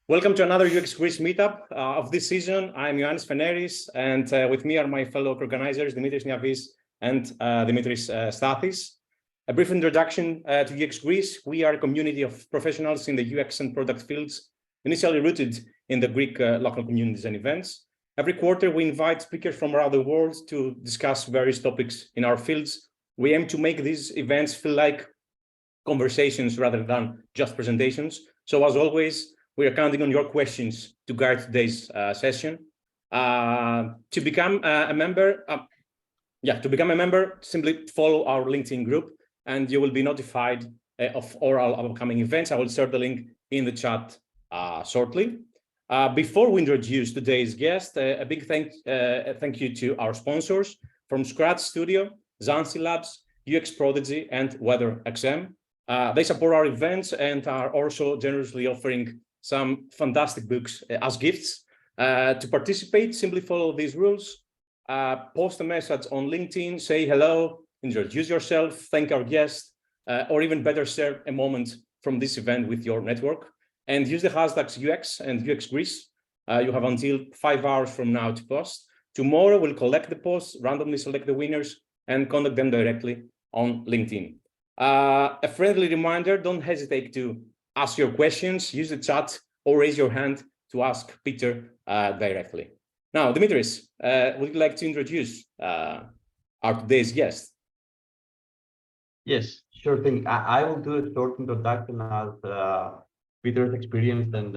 Welcome to another UX Greece meetup of this season. I'm Ioannis Feneris, and with me are my fellow organizers, Dimitris Niavis and Dimitris Stathis. A brief introduction to UX Greece. We are a community of professionals in the UX and product fields, initially rooted in the Greek local communities and events. Every quarter, we invite speakers from around the world to discuss various topics in our fields. We aim to make these events feel like conversations rather than just presentations. So as always, we are counting on your questions to guide today's session. To become a member, simply follow our LinkedIn group, and you will be notified of all our upcoming events. I will share the link in the chat shortly. Before we introduce today's guest, a big thank you to our sponsors from Scratch Studio, Zansi Labs, UX Prodigy, and WeatherXM. They support our events and are also generously offering some fantastic books as gifts. To participate, simply follow these rules. Post a message on LinkedIn, say hello, introduce yourself, thank our guest, or even better, share a moment from this event with your network. And use the hashtags UX and UX Greece. You have until 5 hours from now to post. Tomorrow, we'll collect the posts, randomly select the winners, and contact them directly on LinkedIn. A friendly reminder, don't hesitate to ask your questions, use the chat, or raise your hand to ask Peter directly. Now, Dimitris, would you like to introduce our today's guest? Yes, sure thing. I will do a short introduction as Peter's experience and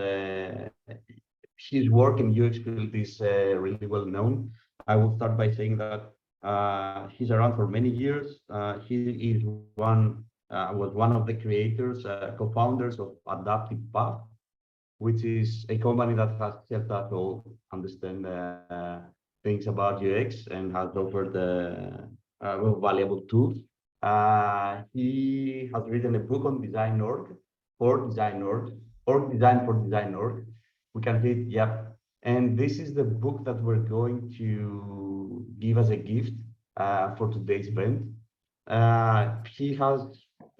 his work in UX field is really well known. I will start by saying that he's around for many years. He is was one of the creators, co-founders of Adaptive Path, which is a company that has helped us all understand things about UX and has offered valuable tools. He has written a book on Design.org, or Design for Design.org. We can read, yeah. And this is the book that we're going to give as a gift for today's event. He has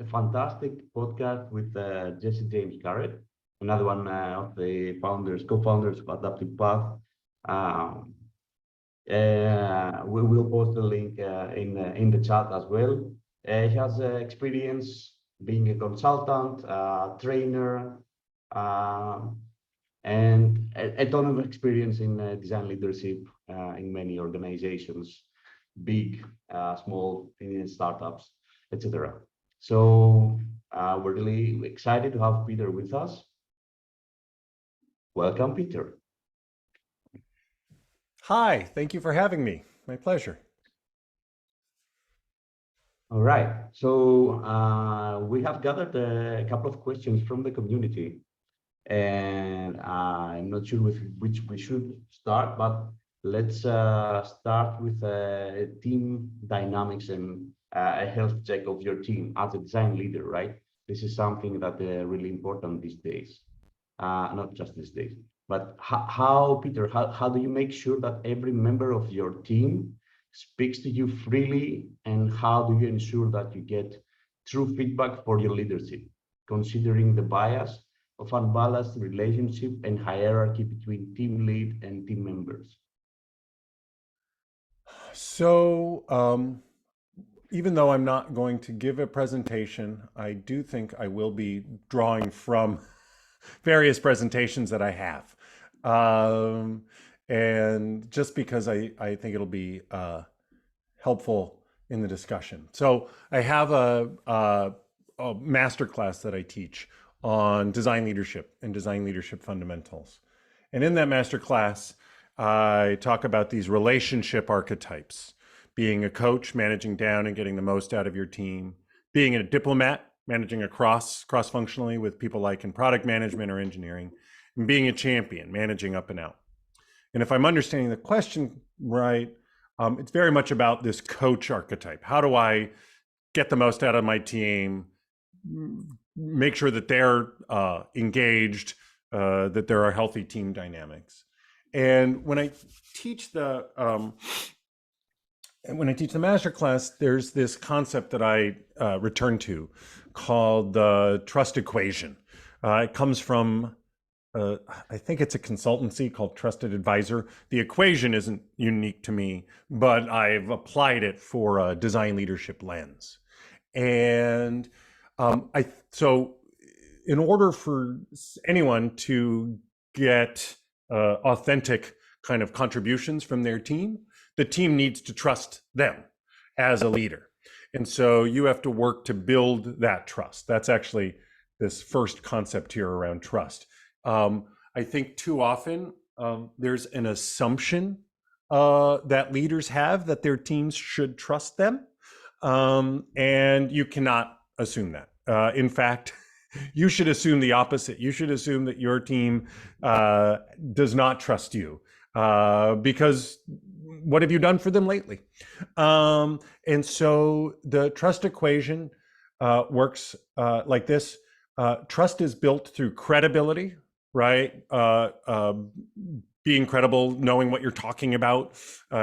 a fantastic podcast with Jesse James Garrett, another one of the co-founders of Adaptive Path. We will post the link in the chat as well. He has experience being a consultant, trainer, and a ton of experience in design leadership in many organizations, big, small, Indian startups, etc. So we're really excited to have Peter with us. Welcome, Peter. Hi, thank you for having me. My pleasure. All right, so we have gathered a couple of questions from the community, and I'm not sure with which we should start, but let's start with team dynamics and a health check of your team as a design leader, right? This is something that really important these days, not just these days, but Peter, how do you make sure that every member of your team speaks to you freely, and how do you ensure that you get true feedback for your leadership, considering the bias of unbalanced relationship and hierarchy between team lead and team members? So, even though I'm not going to give a presentation, I do think I will be drawing from various presentations that I have. And just because I think it'll be helpful in the discussion. So I have a masterclass that I teach on design leadership and design leadership fundamentals. And in that masterclass, I talk about these relationship archetypes: being a coach, managing down and getting the most out of your team; being a diplomat, managing cross-functionally with people like in product management or engineering; and being a champion, managing up and out. And if I'm understanding the question right, it's very much about this coach archetype. How do I get the most out of my team, make sure that they're engaged, that there are healthy team dynamics? And when I teach the masterclass, there's this concept that I return to called the trust equation. It comes from I think it's a consultancy called Trusted Advisor. The equation isn't unique to me, but I've applied it for a design leadership lens. And so in order for anyone to get authentic kind of contributions from their team, the team needs to trust them as a leader. And so you have to work to build that trust. That's actually this first concept here around trust. I think too often there's an assumption that leaders have that their teams should trust them. And you cannot assume that. In fact, you should assume the opposite. You should assume that your team does not trust you because what have you done for them lately? And so the trust equation works like this. Trust is built through credibility, right? Being credible, knowing what you're talking about,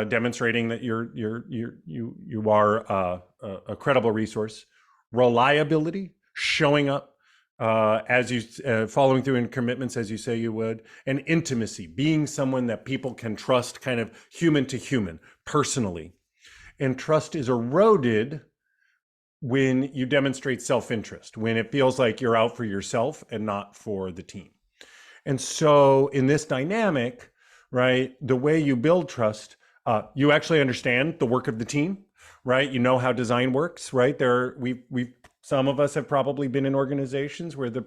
demonstrating that you are a credible resource. Reliability, showing up as you following through in commitments as you say you would, and intimacy, being someone that people can trust, kind of human to human, personally. And trust is eroded when you demonstrate self-interest, when it feels like you're out for yourself and not for the team. And so in this dynamic, right, the way you build trust, you actually understand the work of the team, right? You know how design works, right? Some of us have probably been in organizations where the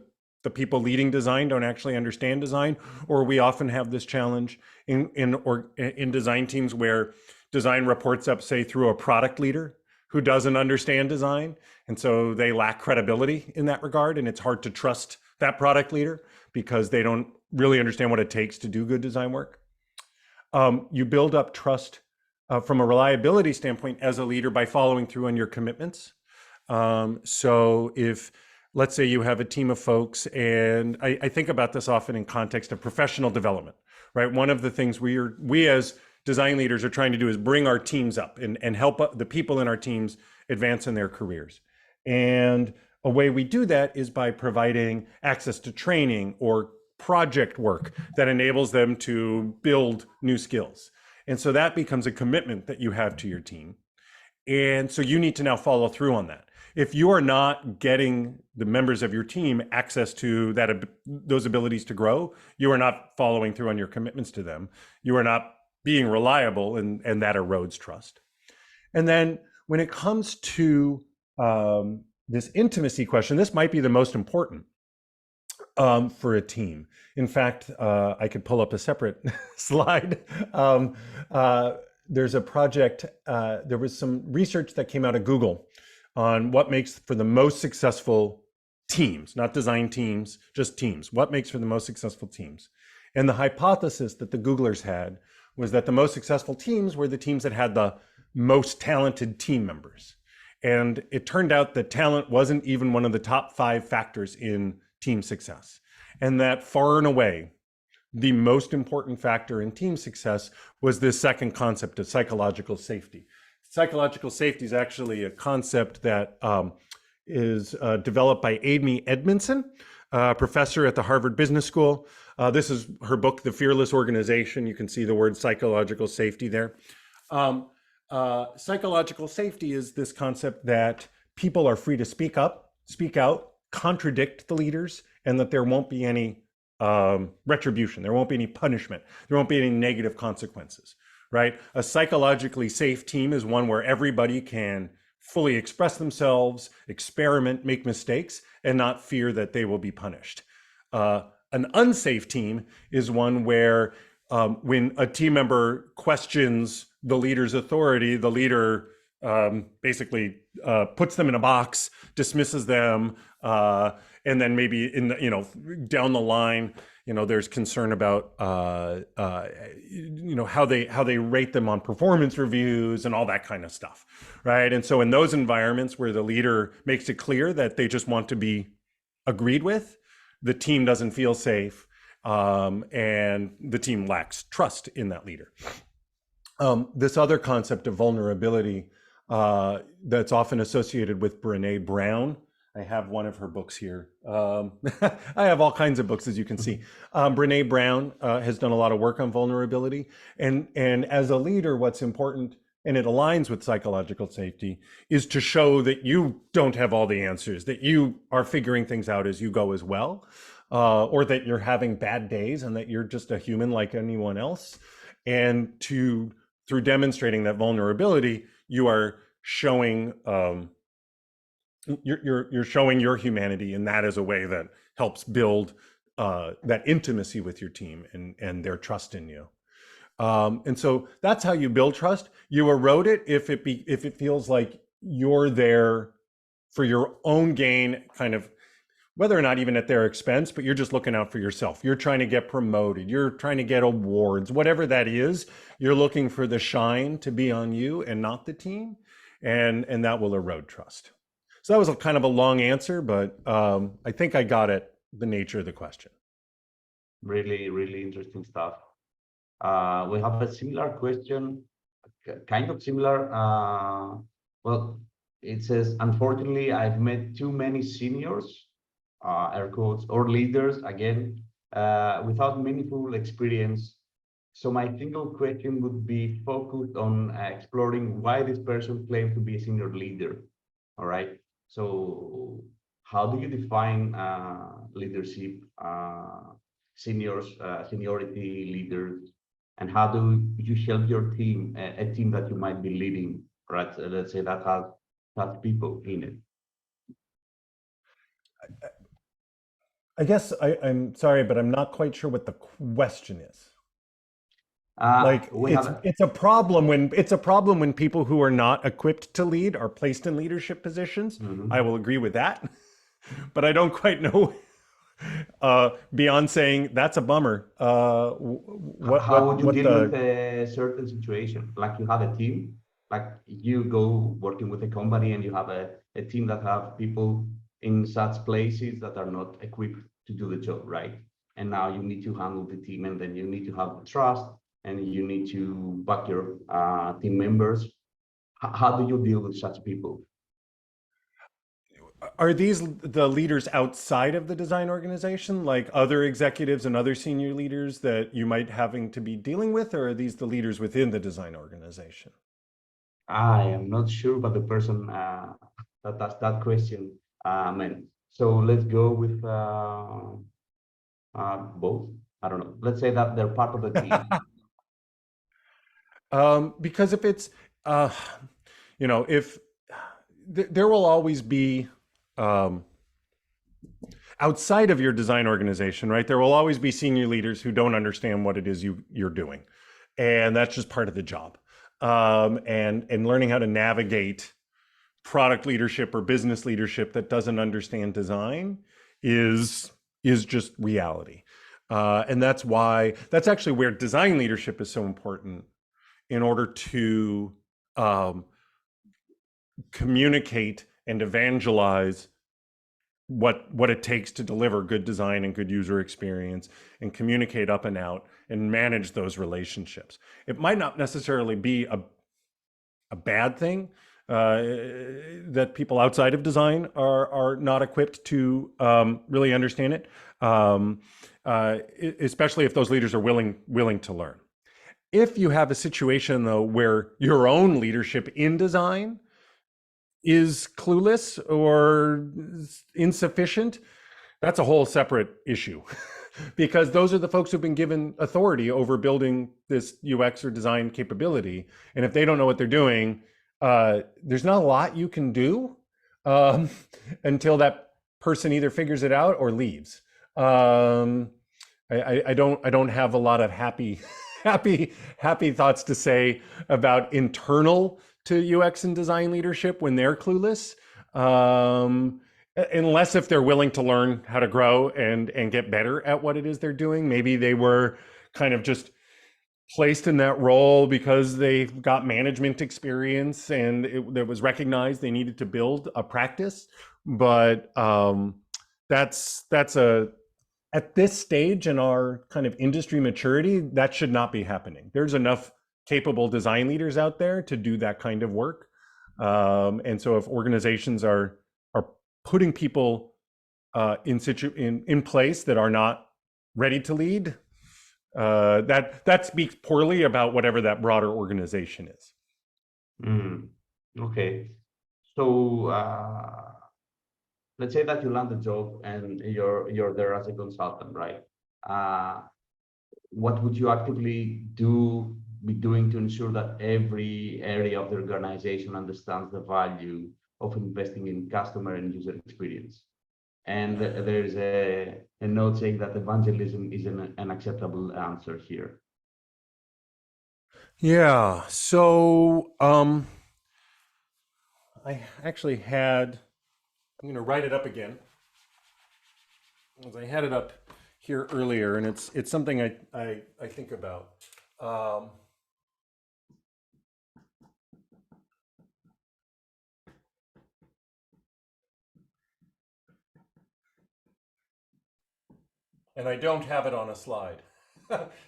people leading design don't actually understand design, or we often have this challenge in design teams where design reports up, say, through a product leader who doesn't understand design. And so they lack credibility in that regard. And it's hard to trust that product leader because they don't really understand what it takes to do good design work. You build up trust from a reliability standpoint as a leader by following through on your commitments. So if, let's say you have a team of folks, and I think about this often in context of professional development, right? One of the things we as design leaders are trying to do is bring our teams up and help the people in our teams advance in their careers. And a way we do that is by providing access to training or project work that enables them to build new skills. And so that becomes a commitment that you have to your team. And so you need to now follow through on that. If you are not getting the members of your team access to those abilities to grow, you are not following through on your commitments to them. You are not being reliable, and that erodes trust. And then when it comes to this intimacy question, this might be the most important for a team. In fact, I could pull up a separate slide. There's a project, there was some research that came out of Google on what makes for the most successful teams, not design teams, just teams. What makes for the most successful teams? And the hypothesis that the Googlers had was that the most successful teams were the teams that had the most talented team members. And it turned out that talent wasn't even one of the top 5 factors in team success. And that far and away, the most important factor in team success was this second concept of psychological safety. Psychological safety is actually a concept that is developed by Amy Edmondson, a professor at the Harvard Business School. This is her book, The Fearless Organization. You can see the word psychological safety there. Psychological safety is this concept that people are free to speak up, speak out, contradict the leaders, and that there won't be any retribution. There won't be any punishment. There won't be any negative consequences, right? A psychologically safe team is one where everybody can fully express themselves, experiment, make mistakes, and not fear that they will be punished. An unsafe team is one where when a team member questions the leader's authority, the leader basically puts them in a box, dismisses them, and then maybe down the line, there's concern about how they rate them on performance reviews and all that kind of stuff, right? And so in those environments where the leader makes it clear that they just want to be agreed with, the team doesn't feel safe, and the team lacks trust in that leader. This other concept of vulnerability that's often associated with Brené Brown. I have one of her books here. I have all kinds of books, as you can see. Brene Brown has done a lot of work on vulnerability. And as a leader, what's important, and it aligns with psychological safety, is to show that you don't have all the answers, that you are figuring things out as you go as well, or that you're having bad days and that you're just a human like anyone else. And through demonstrating that vulnerability, you are showing you're showing your humanity, and that is a way that helps build that intimacy with your team and their trust in you. And so that's how you build trust. You erode it if it feels like you're there for your own gain, kind of, whether or not even at their expense, but you're just looking out for yourself. You're trying to get promoted. You're trying to get awards, whatever that is. You're looking for the shine to be on you and not the team, and that will erode trust. So that was kind of a long answer, but I think I got at the nature of the question. Really, really interesting stuff. We have a similar question, kind of similar. Well, it says, unfortunately, I've met too many seniors, air quotes, or leaders, again, without meaningful experience. So my single question would be focused on exploring why this person claims to be a senior leader. All right. So how do you define leadership, seniority, leaders, and how do you help your team, a team that you might be leading, right? Let's say that has people in it. I guess I'm sorry, but I'm not quite sure what the question is. Like it's a problem when people who are not equipped to lead are placed in leadership positions. Mm-hmm. I will agree with that, but I don't quite know beyond saying that's a bummer. How would you deal with a certain situation? Like you have a team, like you go working with a company and you have a team that have people in such places that are not equipped to do the job, right? And now you need to handle the team, and then you need to have the trust, and you need to back your team members. How do you deal with such people? Are these the leaders outside of the design organization, like other executives and other senior leaders that you might having to be dealing with, or are these the leaders within the design organization? I am not sure, but the person that asked that question meant. So let's go with both. I don't know. Let's say that they're part of the team. Because if it's, if there will always be, outside of your design organization, right? There will always be senior leaders who don't understand what it is you're doing. And that's just part of the job. And learning how to navigate product leadership or business leadership that doesn't understand design is just reality. And that's actually where design leadership is so important, in order to communicate and evangelize what it takes to deliver good design and good user experience, and communicate up and out and manage those relationships. It might not necessarily be a bad thing that people outside of design are not equipped to really understand it, especially if those leaders are willing to learn. If you have a situation, though, where your own leadership in design is clueless or insufficient, that's a whole separate issue. Because those are the folks who've been given authority over building this UX or design capability. And if they don't know what they're doing, there's not a lot you can do until that person either figures it out or leaves. I don't have a lot of happy thoughts to say about internal to UX and design leadership when they're clueless, unless if they're willing to learn how to grow and get better at what it is they're doing. Maybe they were kind of just placed in that role because they got management experience and it was recognized they needed to build a practice. But that's at this stage in our kind of industry maturity, that should not be happening. There's enough capable design leaders out there to do that kind of work. And so if organizations are putting people in place that are not ready to lead, that speaks poorly about whatever that broader organization is. Okay, so let's say that you land a job and you're there as a consultant, right? What would you actively be doing to ensure that every area of the organization understands the value of investing in customer and user experience? And there's a note saying that evangelism is an acceptable answer here. Yeah, so I actually had, I'm going to write it up again, as I had it up here earlier, and it's something I think about. And I don't have it on a slide,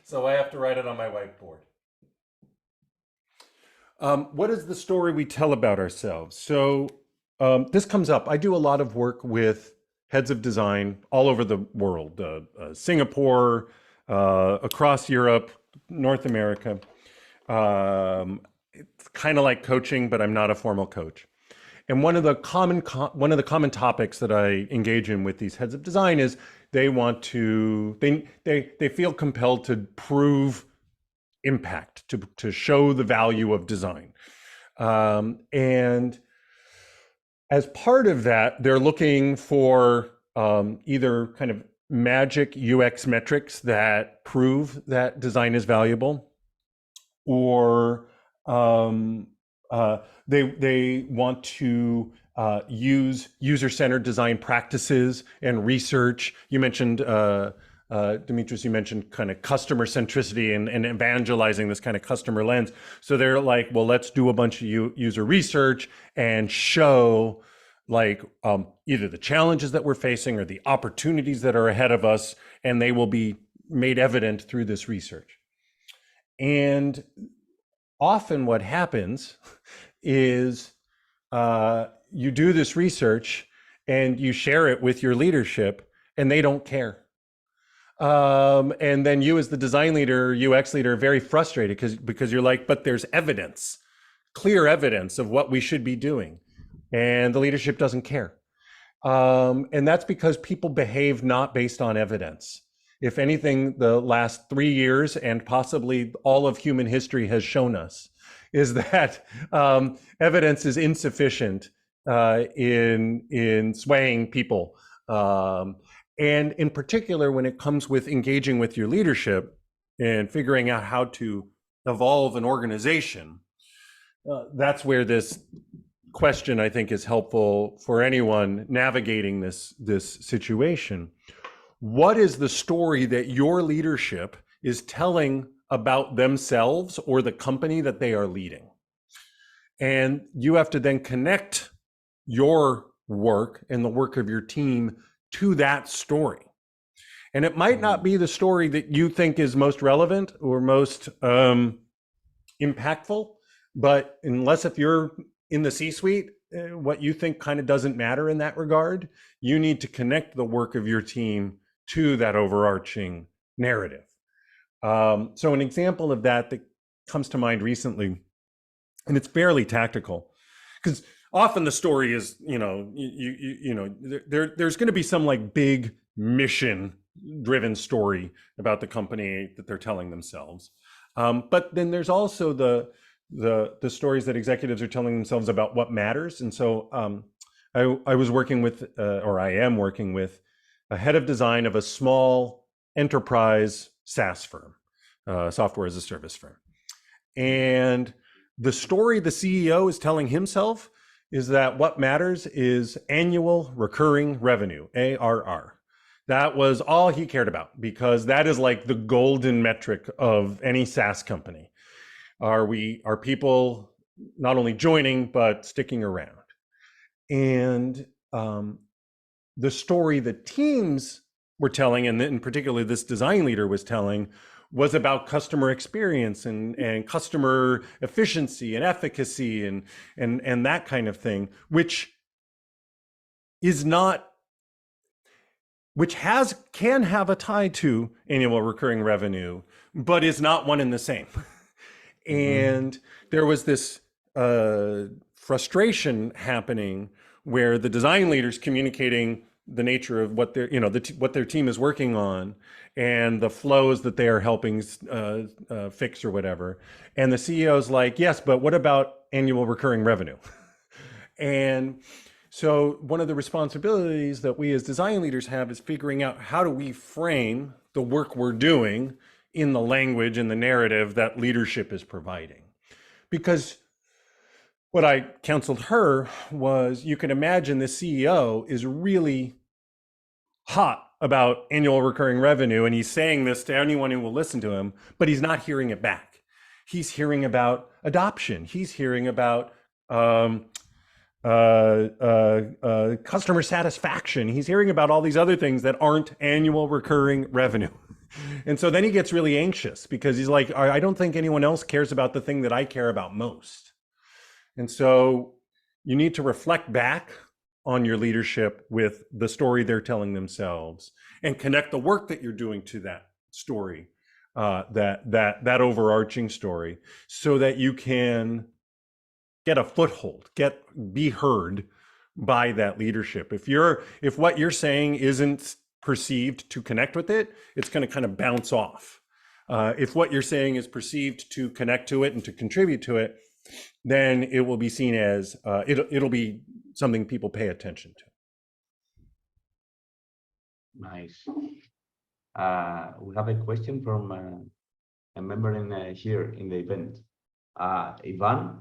so I have to write it on my whiteboard. What is the story we tell about ourselves? So this comes up. I do a lot of work with heads of design all over the world, Singapore, across Europe, North America. It's kind of like coaching, but I'm not a formal coach. And one of the common topics that I engage in with these heads of design is they want to, they feel compelled to prove impact, to show the value of design. And as part of that, they're looking for either kind of magic UX metrics that prove that design is valuable, or they want to use user-centered design practices and research. You mentioned, Dimitris, you mentioned kind of customer centricity and evangelizing this kind of customer lens. So they're like, well, let's do a bunch of user research and show like either the challenges that we're facing or the opportunities that are ahead of us, and they will be made evident through this research. And often what happens is you do this research and you share it with your leadership and they don't care. And then you as the design leader, UX leader, are very frustrated because you're like, but there's evidence, clear evidence of what we should be doing. And the leadership doesn't care. And that's because people behave not based on evidence. If anything, the last 3 years and possibly all of human history has shown us is that evidence is insufficient in swaying people. And in particular, when it comes with engaging with your leadership and figuring out how to evolve an organization, that's where this question, I think, is helpful for anyone navigating this situation. What is the story that your leadership is telling about themselves or the company that they are leading? And you have to then connect your work and the work of your team to that story. And it might not be the story that you think is most relevant or most impactful, but if you're in the C-suite, what you think kind of doesn't matter in that regard. You need to connect the work of your team to that overarching narrative. So an example of that comes to mind recently, and it's fairly tactical, because often the story is, there's going to be some like big mission-driven story about the company that they're telling themselves, but then there's also the stories that executives are telling themselves about what matters. And so I was working with, or I am working with, a head of design of a small enterprise SaaS firm, software as a service firm. And the story the CEO is telling himself is that what matters is annual recurring revenue, ARR. That was all he cared about, because that is like the golden metric of any SaaS company. Are people not only joining, but sticking around? And the story the teams were telling, and in particular this design leader was telling, was about customer experience and customer efficiency and efficacy and that kind of thing, which is not, which can have a tie to annual recurring revenue, but is not one and the same. And there was this frustration happening where the design leaders communicating the nature of what their, what their team is working on and the flows that they are helping fix or whatever. And the CEO's like, yes, but what about annual recurring revenue? And so one of the responsibilities that we as design leaders have is figuring out how do we frame the work we're doing in the language and the narrative that leadership is providing. Because what I counseled her was, you can imagine the CEO is really hot about annual recurring revenue, and he's saying this to anyone who will listen to him, but he's not hearing it back. He's hearing about adoption. He's hearing about customer satisfaction. He's hearing about all these other things that aren't annual recurring revenue. And so then he gets really anxious because he's like, I don't think anyone else cares about the thing that I care about most. And so you need to reflect back on your leadership with the story they're telling themselves and connect the work that you're doing to that story, that overarching story, so that you can get a foothold, be heard by that leadership. If what you're saying isn't perceived to connect with it, it's going to kind of bounce off. If what you're saying is perceived to connect to it and to contribute to it, then it will be seen as it'll be something people pay attention to. Nice. We have a question from a member here in the event. Ivan,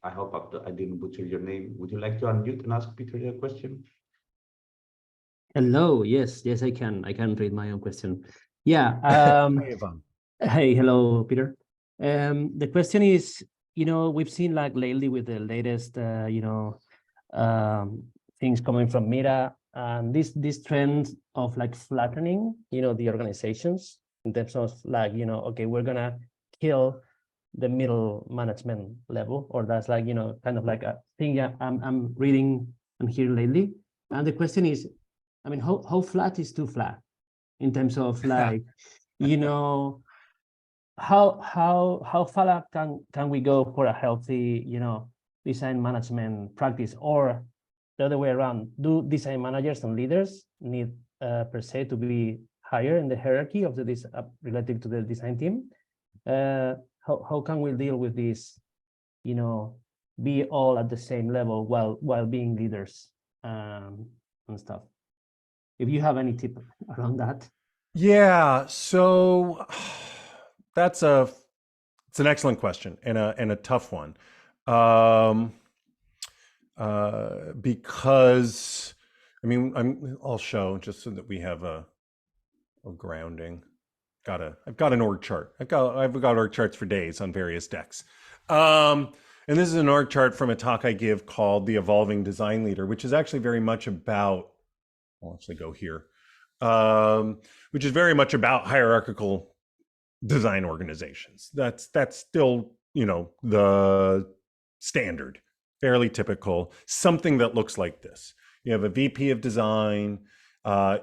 I hope I didn't butcher your name. Would you like to unmute and ask Peter your question? Hello. Yes, I can read my own question. Yeah. Hi, Ivan. Hey, hello, Peter. The question is, we've seen like lately with the latest, things coming from Meta, and this trend of like flattening, the organizations in terms of like, okay, we're gonna kill the middle management level, or that's like, kind of like a thing I'm reading and hearing lately. And the question is, I mean, how flat is too flat in terms of like, how far can we go for a healthy, design management practice? Or the other way around, do design managers and leaders need per se to be higher in the hierarchy of this related to the design team? How can we deal with this, be all at the same level while being leaders and stuff? If you have any tip around that. Yeah, so it's an excellent question and a tough one. Because I mean, I'll show just so that we have a grounding. I've got an org chart. I've got org charts for days on various decks. And this is an org chart from a talk I give called The Evolving Design Leader, which is actually very much about, I'll actually go here, which is very much about hierarchical design organizations. That's still, the standard, fairly typical, something that looks like this. You have a VP of design.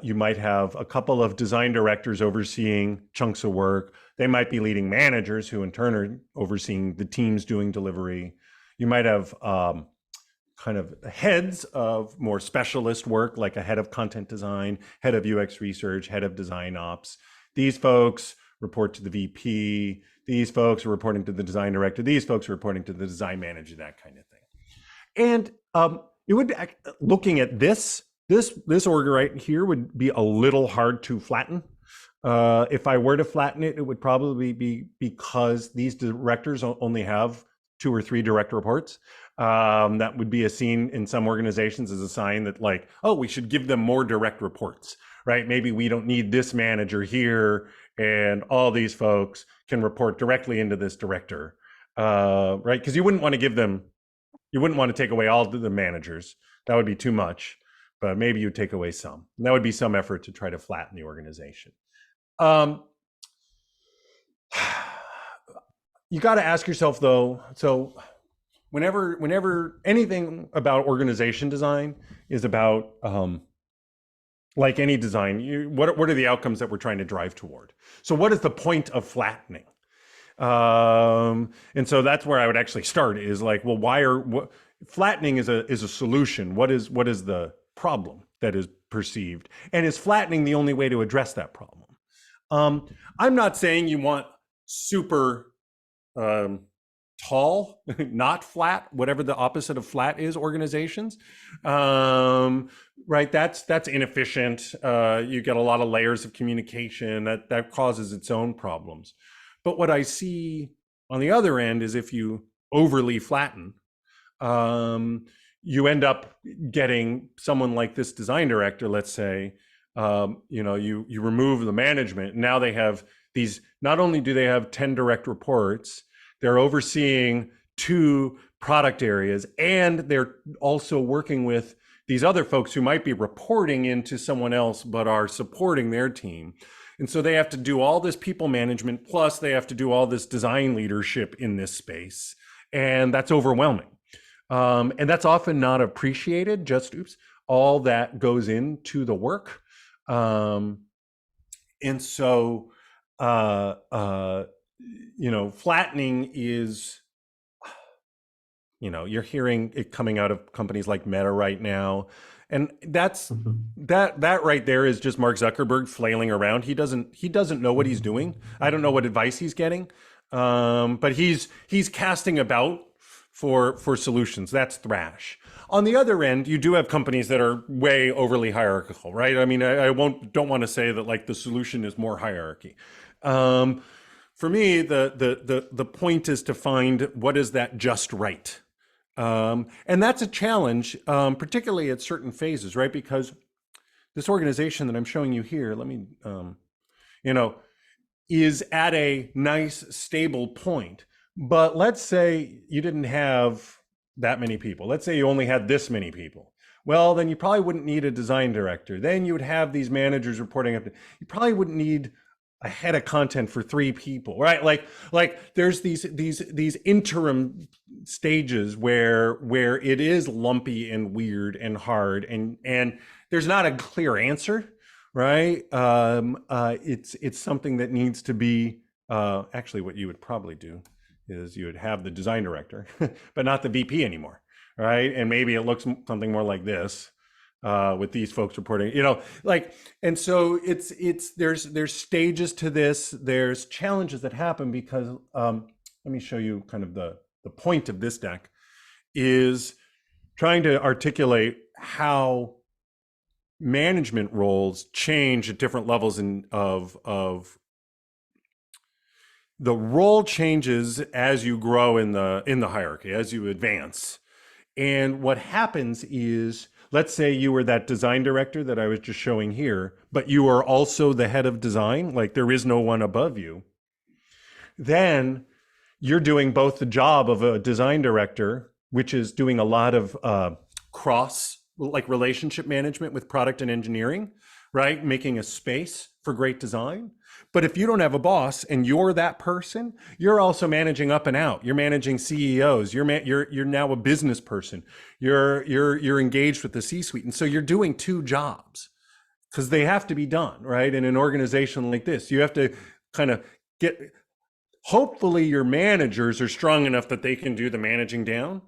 You might have a couple of design directors overseeing chunks of work. They might be leading managers who in turn are overseeing the teams doing delivery. You might have kind of heads of more specialist work, like a head of content design, head of UX research, head of design ops. These folks report to the VP. These folks are reporting to the design director. These folks are reporting to the design manager, that kind of thing. And it would be, looking at this org right here would be a little hard to flatten. If I were to flatten it, it would probably be because these directors only have 2 or 3 direct reports. That would be seen in some organizations as a sign that like, oh, we should give them more direct reports, right? Maybe we don't need this manager here and all these folks can report directly into this director, right? Because you wouldn't want to take away all the managers. That would be too much, but maybe you take away some. And that would be some effort to try to flatten the organization. You got to ask yourself though, so whenever anything about organization design is about, like any design, what are the outcomes that we're trying to drive toward? So what is the point of flattening? And so that's where I would actually start, is like, well, flattening is a solution. What is the problem that is perceived? And is flattening the only way to address that problem? I'm not saying you want super tall, not flat, whatever the opposite of flat is, organizations. Right, that's inefficient. You get a lot of layers of communication that causes its own problems. But what I see on the other end is if you overly flatten, you end up getting someone like this design director, let's say, you remove the management. Now they have these, not only do they have 10 direct reports, they're overseeing 2 product areas, and they're also working with these other folks who might be reporting into someone else, but are supporting their team. And so they have to do all this people management, plus they have to do all this design leadership in this space. And that's overwhelming. And that's often not appreciated, just all that goes into the work. And so, flattening is, you're hearing it coming out of companies like Meta right now. And that's that right there is just Mark Zuckerberg flailing around. He doesn't know what he's doing. I don't know what advice he's getting, but he's casting about for solutions. That's thrash. On the other end, you do have companies that are way overly hierarchical, right? I mean, I don't want to say that like the solution is more hierarchy. For me, the point is to find what is that just right. And that's a challenge, particularly at certain phases, right? Because this organization that I'm showing you here, let me, is at a nice, stable point. But let's say you didn't have that many people. Let's say you only had this many people. Well, then you probably wouldn't need a design director. Then you would have these managers reporting up. You probably wouldn't need a head of content for 3 people, right? Like there's these interim stages where it is lumpy and weird and hard, and there's not a clear answer, right? It's something that needs to be actually what you would probably do is you would have the design director, but not the VP anymore, right? And maybe it looks something more like this. With these folks reporting, and so there's stages to this. There's challenges that happen because let me show you kind of the point of this deck is trying to articulate how management roles change at different levels of the role changes as you grow in the hierarchy, as you advance. And what happens is, let's say you were that design director that I was just showing here, but you are also the head of design, like there is no one above you. Then you're doing both the job of a design director, which is doing a lot of relationship management with product and engineering, right? Making a space for great design. But if you don't have a boss and you're that person, you're also managing up and out. You're managing CEOs. You're now a business person. You're engaged with the C-suite, and so you're doing 2 jobs because they have to be done, right? In an organization like this, you have to kind of get. Hopefully, your managers are strong enough that they can do the managing down.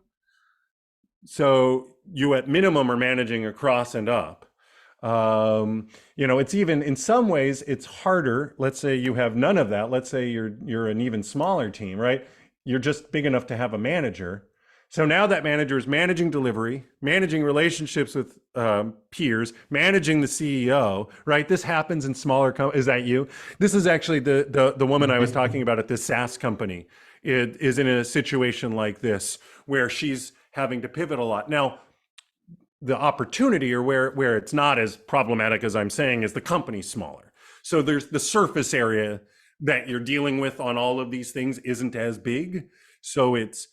So you, at minimum, are managing across and up. It's even in some ways it's harder. Let's say you have none of that. Let's say you're an even smaller team, right? You're just big enough to have a manager. So now that manager is managing delivery, managing relationships with peers, managing the CEO, right? This happens in smaller companies. Is that you? This is actually the woman I was talking about at this SaaS company. It is in a situation like this where she's having to pivot a lot. Now, the opportunity, or where it's not as problematic as I'm saying, is the company's smaller. So there's the surface area that you're dealing with on all of these things isn't as big. So it's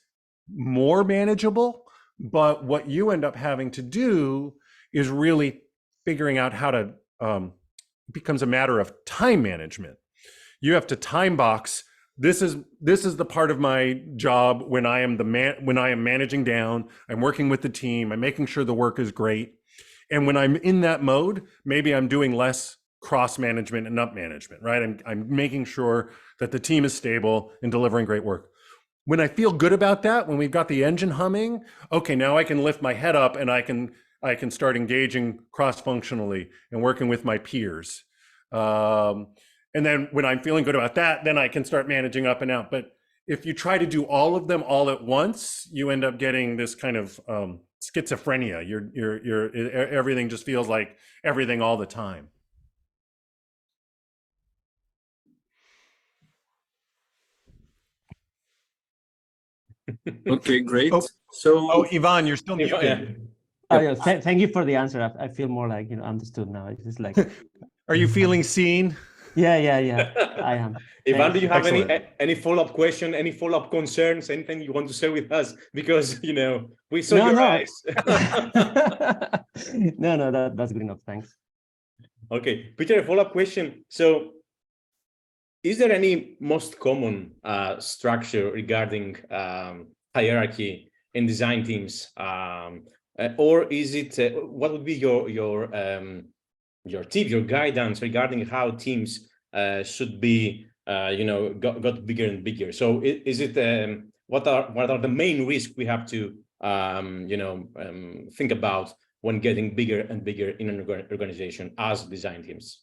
more manageable. But what you end up having to do is really figuring out how to, it becomes a matter of time management. You have to time box this is the part of my job when I am managing down, I'm working with the team, I'm making sure the work is great. And when I'm in that mode, maybe I'm doing less cross management and up management, right? I'm making sure that the team is stable and delivering great work. When I feel good about that, when we've got the engine humming, okay, now I can lift my head up and I can start engaging cross-functionally and working with my peers. And then when I'm feeling good about that, then I can start managing up and out. But if you try to do all of them all at once, you end up getting this kind of schizophrenia. Everything just feels like everything all the time. Okay, great. Oh, So, Ivan, you're still muted. Yeah. Oh, yeah, thank you for the answer. I feel more like, understood now. It's just like, Are you feeling seen? yeah, I am. Ivan, do you have Excellent. any follow-up question, any follow-up concerns, anything you want to share with us? Because, we saw your eyes. No, that's good enough. Thanks. Okay, Peter, a follow-up question. So is there any most common structure regarding hierarchy in design teams? Or is it, what would be your tip, your guidance regarding how teams should be, got bigger and bigger? So is it, what are the main risks we have to, think about when getting bigger and bigger in an organization as design teams?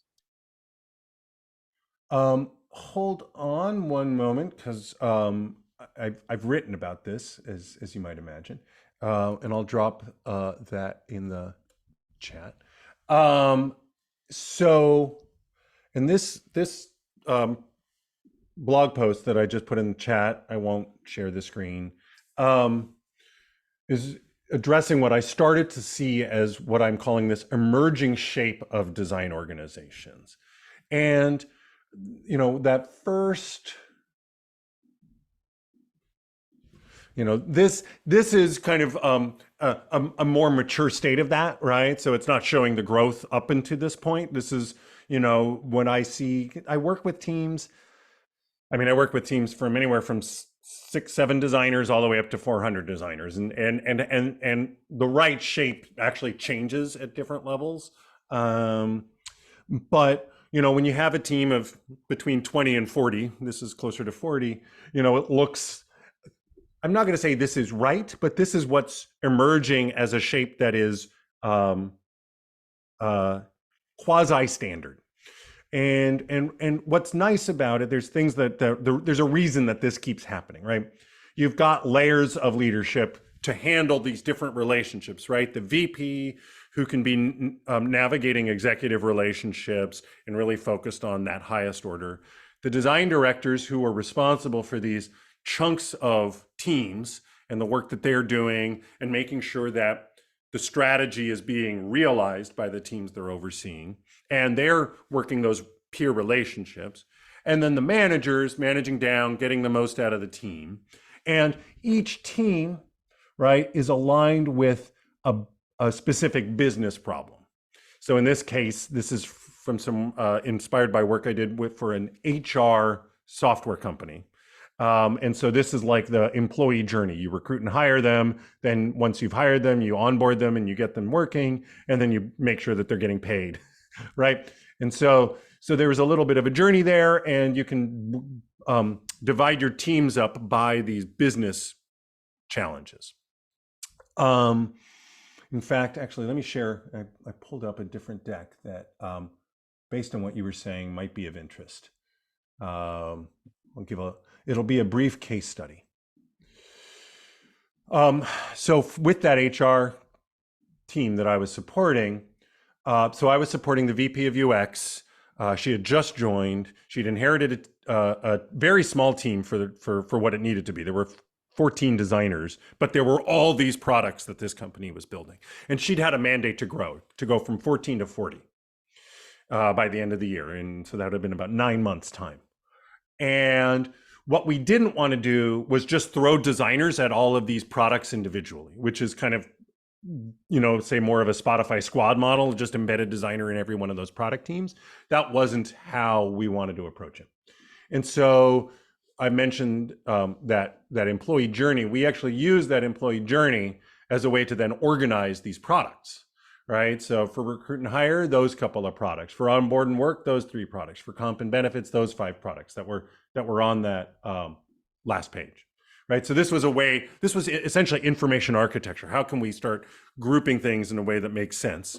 Hold on one moment, because I've written about this, as you might imagine, and I'll drop that in the chat. So, in this blog post that I just put in the chat, I won't share the screen, is addressing what I started to see as what I'm calling this emerging shape of design organizations. And that first, this is kind of a more mature state of that, right? So it's not showing the growth up into this point. This is, when I work with teams. I mean, I work with teams from anywhere from 6-7 designers all the way up to 400 designers, and the right shape actually changes at different levels. But when you have a team of between 20 and 40, this is closer to 40, it looks, I'm not going to say this is right, but this is what's emerging as a shape that is quasi-standard. And what's nice about it, there's things there's a reason that this keeps happening, right? You've got layers of leadership to handle these different relationships, right? The VP, who can be navigating executive relationships and really focused on that highest order. The design directors, who are responsible for these chunks of teams and the work that they're doing and making sure that the strategy is being realized by the teams they're overseeing. And they're working those peer relationships. And then the managers managing down, getting the most out of the team. And each team, right, is aligned with a specific business problem. So in this case, this is from some inspired by work I did for an HR software company. And so this is like the employee journey. You recruit and hire them. Then once you've hired them, you onboard them and you get them working, and then you make sure that they're getting paid, right? And so there was a little bit of a journey there, and you can divide your teams up by these business challenges. In fact, actually, let me share. I pulled up a different deck that, based on what you were saying, might be of interest. It'll be a brief case study. So with that HR team that I was supporting, so I was supporting the VP of UX. She had just joined. She'd inherited a very small team for what it needed to be. There were 14 designers, but there were all these products that this company was building. And she'd had a mandate to grow, to go from 14 to 40 by the end of the year. And so that would have been about 9 months' time. And what we didn't want to do was just throw designers at all of these products individually, which is kind of, say more of a Spotify squad model, just embed a designer in every one of those product teams. That wasn't how we wanted to approach it. And so I mentioned that employee journey. We actually use that employee journey as a way to then organize these products, right? So for recruit and hire, those couple of products. For onboard and work, those 3 products. For comp and benefits, those 5 products that were on that last page, right? So this was essentially information architecture. How can we start grouping things in a way that makes sense?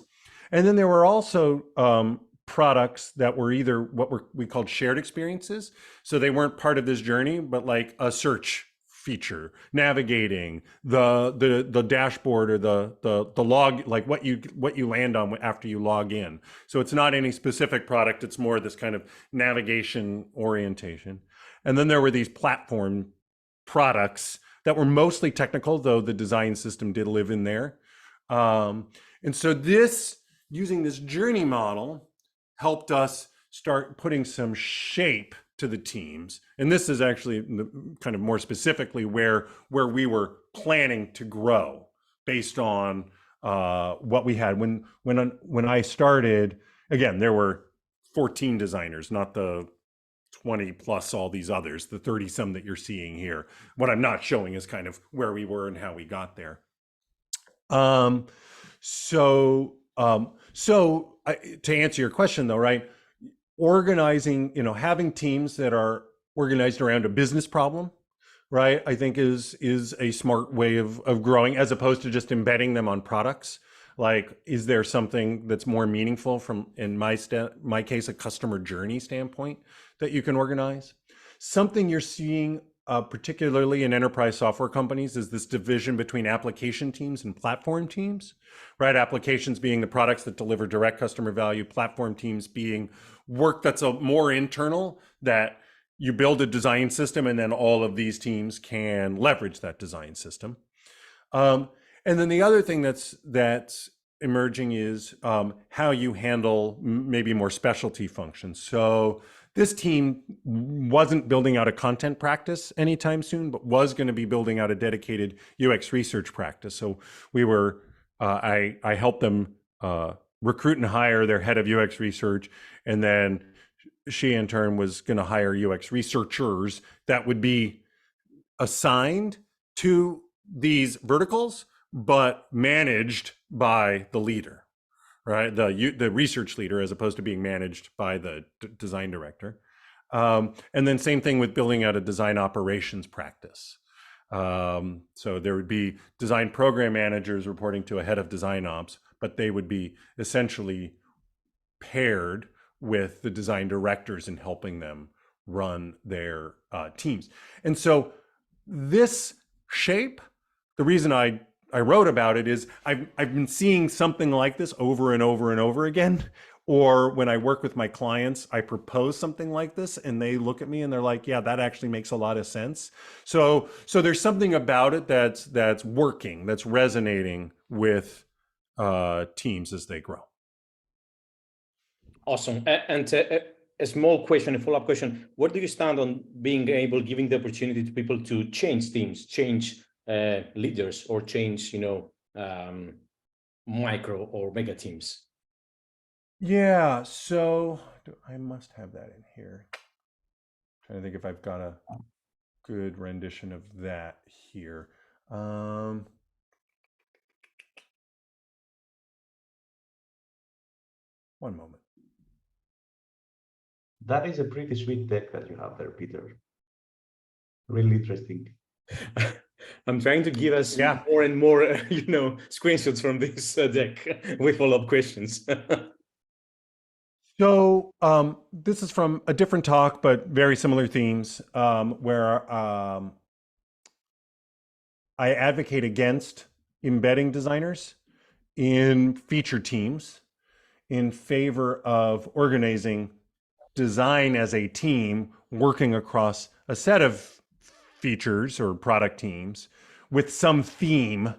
And then there were also products that were either what we called shared experiences. So they weren't part of this journey, but like a search feature, navigating, the dashboard, or the log, like what you land on after you log in. So it's not any specific product, it's more this kind of navigation orientation. And then there were these platform products that were mostly technical, though the design system did live in there. And so using this journey model helped us start putting some shape to the teams. And this is actually kind of more specifically where we were planning to grow based on what we had. When I started, again, there were 14 designers, not the 20 plus all these others, the 30 some that you're seeing here. What I'm not showing is kind of where we were and how we got there. To answer your question though, right? Organizing, having teams that are organized around a business problem, right? I think is a smart way of growing, as opposed to just embedding them on products. Like, is there something that's more meaningful from, in my case, a customer journey standpoint that you can organize? Something you're seeing particularly in enterprise software companies is this division between application teams and platform teams, right? Applications being the products that deliver direct customer value, platform teams being work that's more internal, that you build a design system and then all of these teams can leverage that design system. And then the other thing that's emerging is how you handle maybe more specialty functions. So this team wasn't building out a content practice anytime soon, but was going to be building out a dedicated UX research practice. So we were, I helped them recruit and hire their head of UX research, and then she in turn was going to hire UX researchers that would be assigned to these verticals, but managed by the leader, right? The research leader, as opposed to being managed by the design director. And then same thing with building out a design operations practice. So there would be design program managers reporting to a head of design ops, but they would be essentially paired with the design directors in helping them run their teams. And so this shape, the reason I wrote about it is I've been seeing something like this over and over and over again. Or when I work with my clients, I propose something like this and they look at me and they're like, yeah, that actually makes a lot of sense. So there's something about it that's working, that's resonating with teams as they grow. Awesome. And a small question, a follow-up question. Where do you stand on being able, giving the opportunity to people to change teams, change leaders, or change, micro or mega teams? Yeah, so I must have that in here. Trying to think if I've got a good rendition of that here. One moment. That is a pretty sweet deck that you have there, Peter. Really interesting. I'm trying to give us more and more, screenshots from this deck with follow-up questions. So this is from a different talk, but very similar themes, where I advocate against embedding designers in feature teams in favor of organizing design as a team working across a set of features or product teams with some theme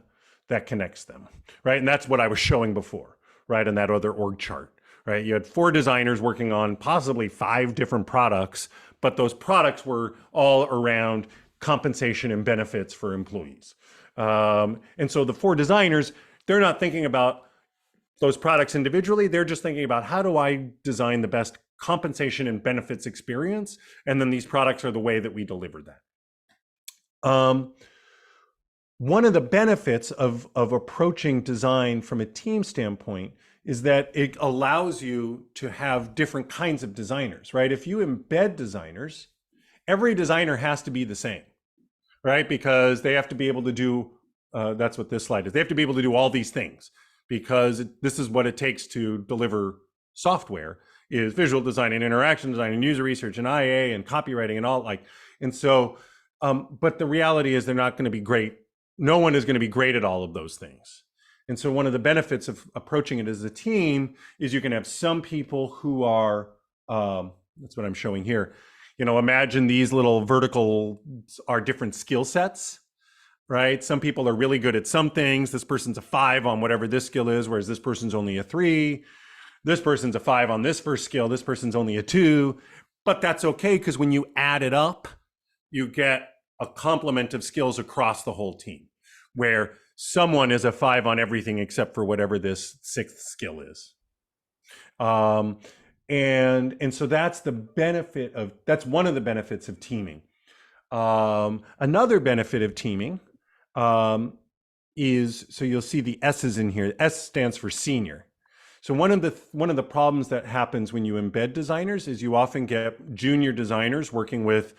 that connects them, right? And that's what I was showing before, right? In that other org chart. Right, you had 4 designers working on possibly 5 different products, but those products were all around compensation and benefits for employees. And so the 4 designers, they're not thinking about those products individually. They're just thinking about, how do I design the best compensation and benefits experience, and then these products are the way that we deliver that. One of the benefits of approaching design from a team standpoint is that it allows you to have different kinds of designers, right? If you embed designers, every designer has to be the same, right? Because they have to be able to do, that's what this slide is. They have to be able to do all these things, because this is what it takes to deliver software, is visual design and interaction design and user research and IA and copywriting and all like, and so, but the reality is they're not going to be great. No one is going to be great at all of those things. And so one of the benefits of approaching it as a team is you can have some people who are, that's what I'm showing here. You know, imagine these little verticals are different skill sets, right? Some people are really good at some things. This person's a 5 on whatever this skill is, whereas this person's only a 3. This person's a 5 on this first skill. This person's only a 2, but that's okay, because when you add it up, you get a complement of skills across the whole team, where someone is a 5 on everything except for whatever this 6th skill is. And so that's the benefit of, that's one of the benefits of teaming. Another benefit of teaming is, so you'll see the S's in here. S stands for senior. So one of the problems that happens when you embed designers is you often get junior designers working with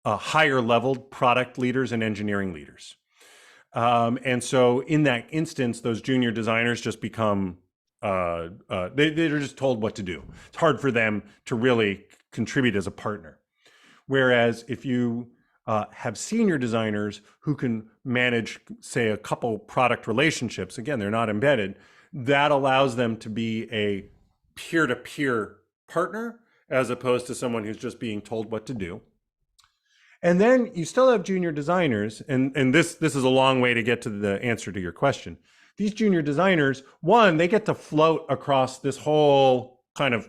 higher level product leaders and engineering leaders. And so in that instance, those junior designers just become, they're just told what to do. It's hard for them to really contribute as a partner. Whereas if you have senior designers who can manage, say, a couple product relationships, again, they're not embedded, that allows them to be a peer-to-peer partner as opposed to someone who's just being told what to do. And then you still have junior designers, and this is a long way to get to the answer to your question. These junior designers, one, they get to float across this whole kind of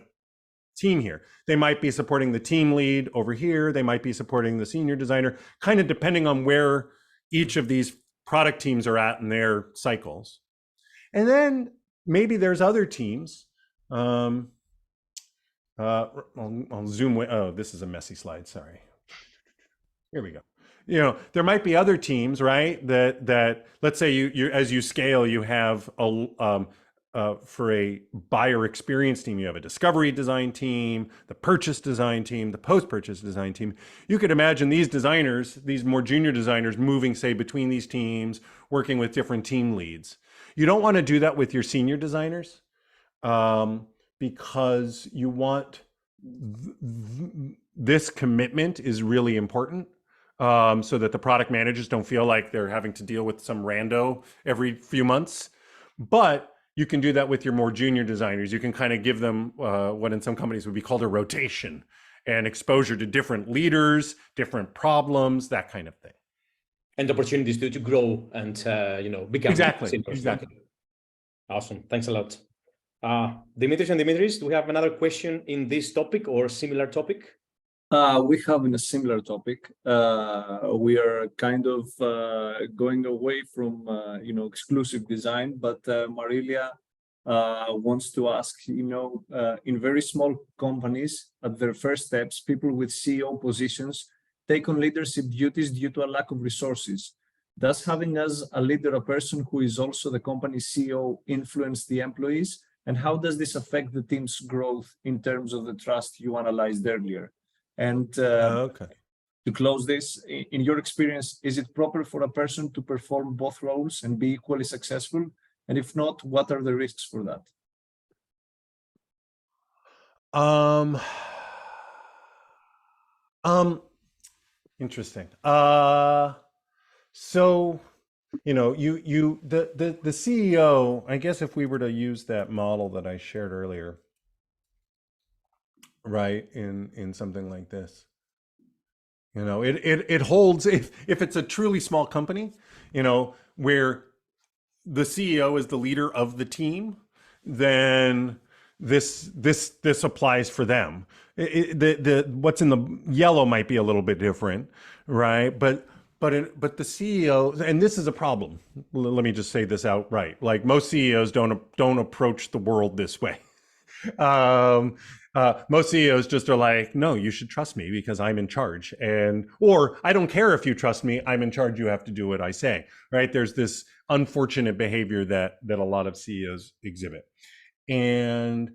team here. They might be supporting the team lead over here. They might be supporting the senior designer, kind of depending on where each of these product teams are at in their cycles. And then maybe there's other teams. I'll zoom away. Oh, this is a messy slide, sorry. Here we go. You know, there might be other teams, right? That let's say you as you scale, you have for a buyer experience team, you have a discovery design team, the purchase design team, the post-purchase design team. You could imagine these designers, these more junior designers, moving, say, between these teams, working with different team leads. You don't want to do that with your senior designers because you want this commitment is really important. So that the product managers don't feel like they're having to deal with some rando every few months. But you can do that with your more junior designers. You can kind of give them what in some companies would be called a rotation and exposure to different leaders, different problems, that kind of thing. And opportunities to grow and become exactly. Awesome, thanks a lot. Dimitris and Dimitris, do we have another question in this topic or similar topic? We have in a similar topic. We are kind of going away from exclusive design, but Marilia wants to ask, in very small companies, at their first steps, people with CEO positions take on leadership duties due to a lack of resources. Does having as a leader a person who is also the company's CEO influence the employees? And how does this affect the team's growth in terms of the trust you analyzed earlier? And to close this, in your experience, is it proper for a person to perform both roles and be equally successful? And if not, what are the risks for that? Interesting. So, the CEO, I guess if we were to use that model that I shared earlier, right, in something like this, it holds, if it's a truly small company, where the CEO is the leader of the team, then this applies for them. What's in the yellow might be a little bit different, right? But the CEO, and this is a problem. Let me just say this outright. Like most CEOs don't approach the world this way. Most CEOs just are like, no, you should trust me because I'm in charge. Or I don't care if you trust me, I'm in charge, you have to do what I say, right? There's this unfortunate behavior that a lot of CEOs exhibit. And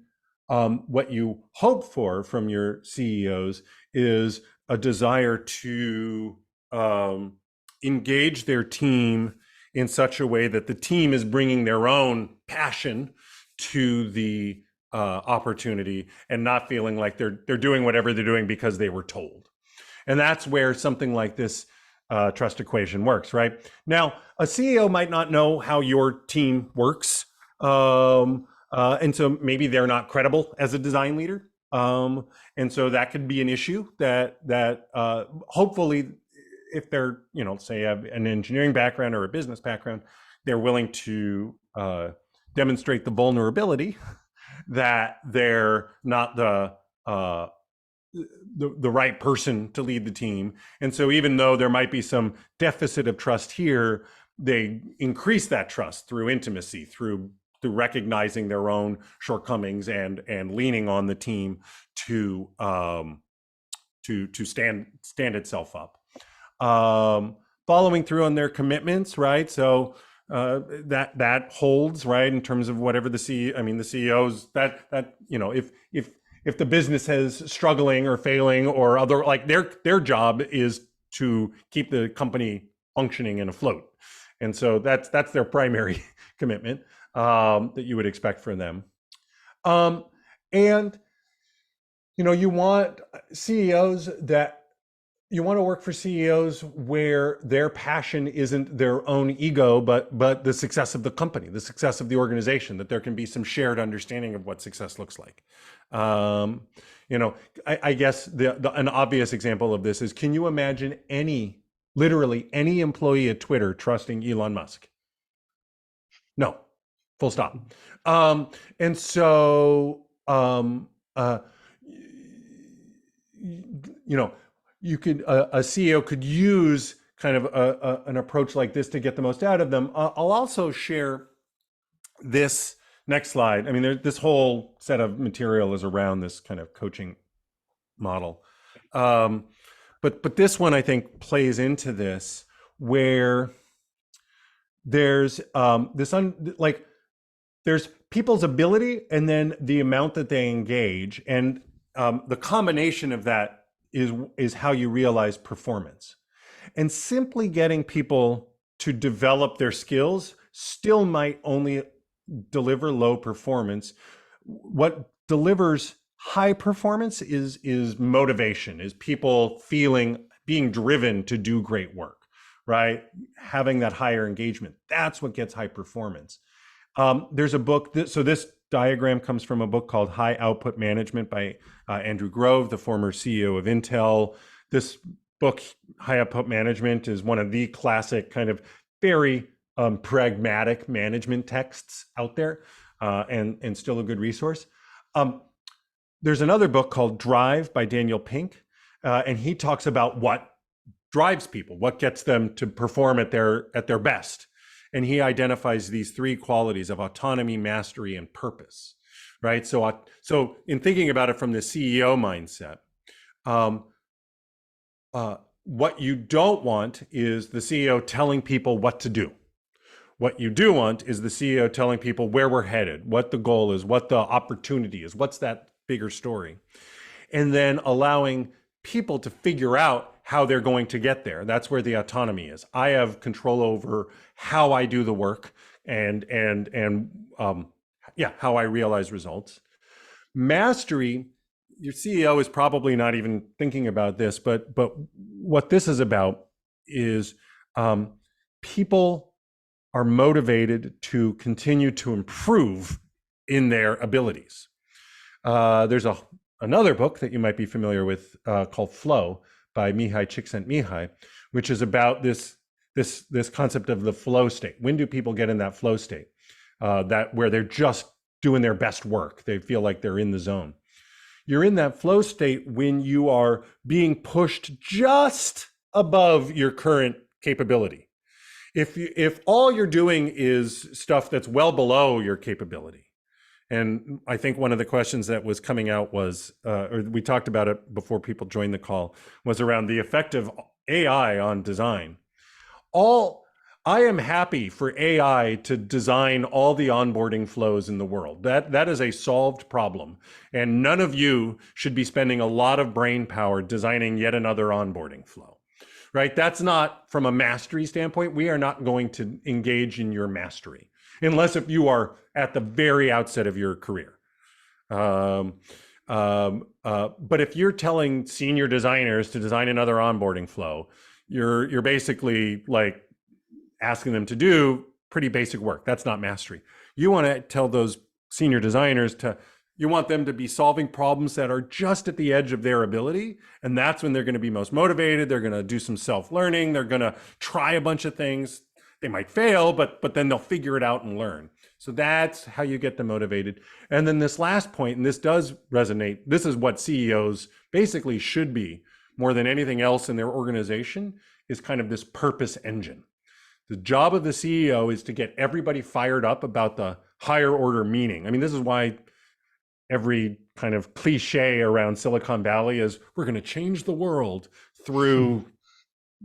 what you hope for from your CEOs is a desire to engage their team in such a way that the team is bringing their own passion to the opportunity and not feeling like they're doing whatever they're doing because they were told. And that's where something like this trust equation works, right? Now, a CEO might not know how your team works. And so maybe they're not credible as a design leader. And so that could be an issue that hopefully, if they're, say have an engineering background or a business background, they're willing to demonstrate the vulnerability that they're not the right person to lead the team. And so even though there might be some deficit of trust here, they increase that trust through intimacy, through recognizing their own shortcomings and leaning on the team to stand itself up. Following through on their commitments, right? So that holds, right, in terms of whatever the CEOs that if the business is struggling or failing or other, like their job is to keep the company functioning and afloat, and so that's their primary commitment that you would expect from them. And you want CEOs that you want to work for CEOs where their passion isn't their own ego, but the success of the company, the success of the organization, that there can be some shared understanding of what success looks like. I guess an obvious example of this is, can you imagine literally any employee at Twitter trusting Elon Musk? No, full stop. And so, you could a CEO could use kind of an approach like this to get the most out of them. I'll also share this next slide. I mean, this whole set of material is around this kind of coaching model, but this one I think plays into this, where there's there's people's ability and then the amount that they engage, and the combination of that is how you realize performance. And simply getting people to develop their skills still might only deliver low performance. What delivers high performance is motivation, is people being driven to do great work, right? Having that higher engagement. That's what gets high performance. There's a book, so this diagram comes from a book called High Output Management by Andrew Grove, the former CEO of Intel. This book, High Output Management, is one of the classic kind of very pragmatic management texts out there, and still a good resource. There's another book called Drive by Daniel Pink, and he talks about what drives people, what gets them to perform at their best. And he identifies these three qualities of autonomy, mastery, and purpose, right? So in thinking about it from the CEO mindset, what you don't want is the CEO telling people what to do. What you do want is the CEO telling people where we're headed, what the goal is, what the opportunity is, what's that bigger story, and then allowing people to figure out how they're going to get there. That's where the autonomy is. I have control over how I do the work and how I realize results. Mastery, your CEO is probably not even thinking about this, but what this is about is people are motivated to continue to improve in their abilities. There's another book that you might be familiar with called Flow by Mihai Csikszentmihalyi, which is about this concept of the flow state. When do people get in that flow state? Where they're just doing their best work. They feel like they're in the zone. You're in that flow state when you are being pushed just above your current capability. If all you're doing is stuff that's well below your capability, And I think one of the questions that was coming out was, or we talked about it before people joined the call, was around the effect of AI on design. I am happy for AI to design all the onboarding flows in the world. That is a solved problem. And none of you should be spending a lot of brain power designing yet another onboarding flow, right? That's not from a mastery standpoint. We are not going to engage in your mastery unless if you are at the very outset of your career. But if you're telling senior designers to design another onboarding flow, you're basically like asking them to do pretty basic work. That's not mastery. You want to tell those senior designers you want them to be solving problems that are just at the edge of their ability. And that's when they're going to be most motivated. They're going to do some self-learning. They're going to try a bunch of things. They might fail, but then they'll figure it out and learn. So that's how you get them motivated. And then this last point, and this does resonate, this is what CEOs basically should be more than anything else in their organization, is kind of this purpose engine. The job of the CEO is to get everybody fired up about the higher order meaning. I mean, this is why every kind of cliche around Silicon Valley is we're going to change the world through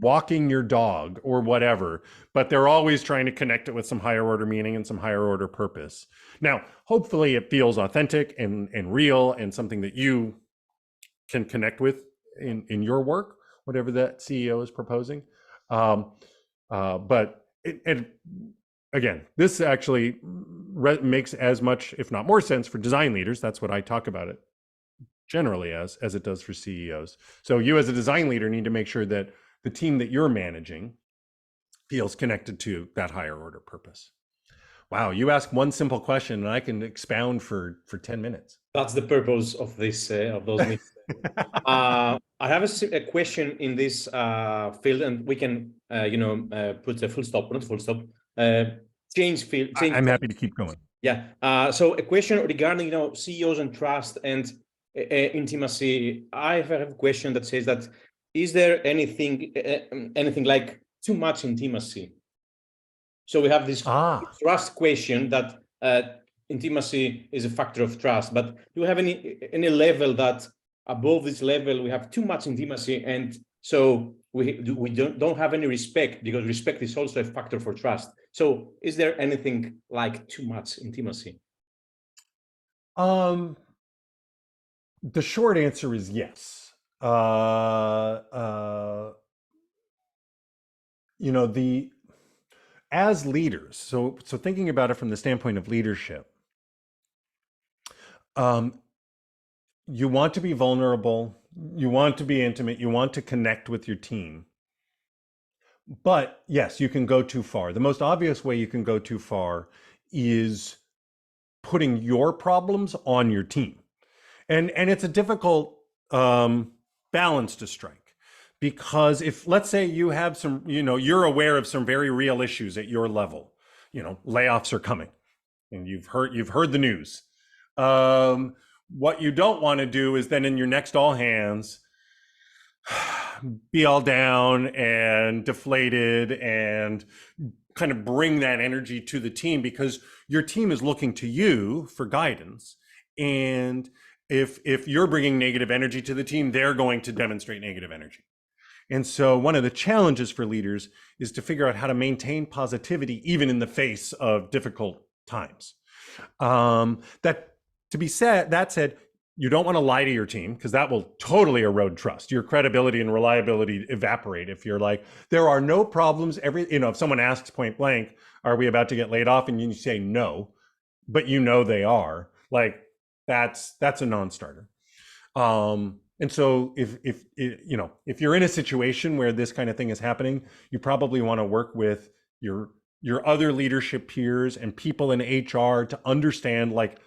walking your dog or whatever, but they're always trying to connect it with some higher order meaning and some higher order purpose. Now, hopefully it feels authentic and real and something that you can connect with in your work, whatever that CEO is proposing. But again, this actually makes as much, if not more sense for design leaders. That's what I talk about it generally as it does for CEOs. So you as a design leader need to make sure that the team that you're managing feels connected to that higher order purpose. Wow, you ask one simple question and I can expound for 10 minutes. That's the purpose of this of those meetings. I have a question in this field, and we can put a full stop, not full stop. Change field. I'm happy to keep going. Yeah. So a question regarding CEOs and trust and intimacy. I have a question that says that is there anything like too much intimacy? So we have this trust question that intimacy is a factor of trust, but do you have any level that above this level we have too much intimacy, and so we don't have any respect, because respect is also a factor for trust? So is there anything like too much intimacy? The short answer is yes. As leaders, so thinking about it from the standpoint of leadership, you want to be vulnerable, you want to be intimate, you want to connect with your team. But yes, you can go too far. The most obvious way you can go too far is putting your problems on your team. And it's a difficult balance to strike, because if, let's say you have some, you're aware of some very real issues at your level, layoffs are coming and you've heard the news. What you don't want to do is then in your next all hands be all down and deflated and kind of bring that energy to the team, because your team is looking to you for guidance. And if you're bringing negative energy to the team, they're going to demonstrate negative energy. And so one of the challenges for leaders is to figure out how to maintain positivity even in the face of difficult times. That said, you don't want to lie to your team, because that will totally erode trust. Your credibility and reliability evaporate if you're like, there are no problems. If someone asks point blank, are we about to get laid off? And you say no, but they are, like, that's a non-starter. And so if you're in a situation where this kind of thing is happening, you probably want to work with your other leadership peers and people in HR to understand, like,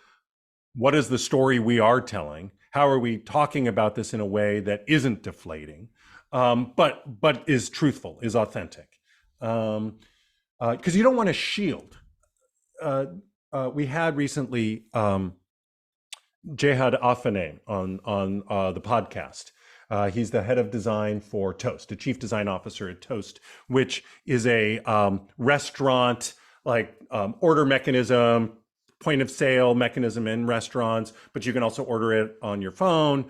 what is the story we are telling? How are we talking about this in a way that isn't deflating, but is truthful, is authentic? Because you don't want to shield. We had recently Jehad Afane on the podcast. He's the head of design for Toast, the chief design officer at Toast, which is a restaurant order mechanism, point of sale mechanism in restaurants, but you can also order it on your phone,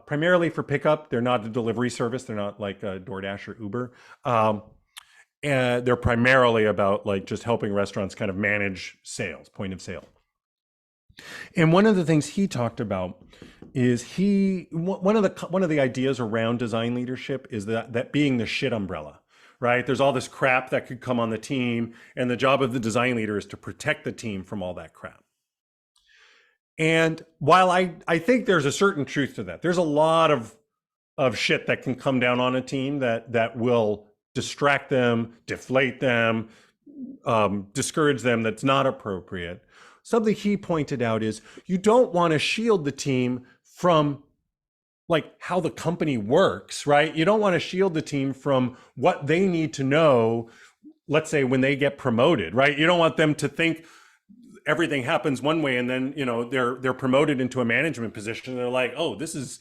primarily for pickup. They're not a delivery service. They're not like DoorDash or Uber. And they're primarily about like just helping restaurants kind of manage sales, point of sale. And one of the things he talked about is one of the ideas around design leadership is that being the shit umbrella, right? There's all this crap that could come on the team, and the job of the design leader is to protect the team from all that crap. And while I think there's a certain truth to that, there's a lot of shit that can come down on a team that will distract them, deflate them, discourage them, that's not appropriate. Something he pointed out is you don't want to shield the team from like how the company works, right? You don't want to shield the team from what they need to know, let's say when they get promoted, right? You don't want them to think everything happens one way and then, you know, they're promoted into a management position and they're like, oh, this is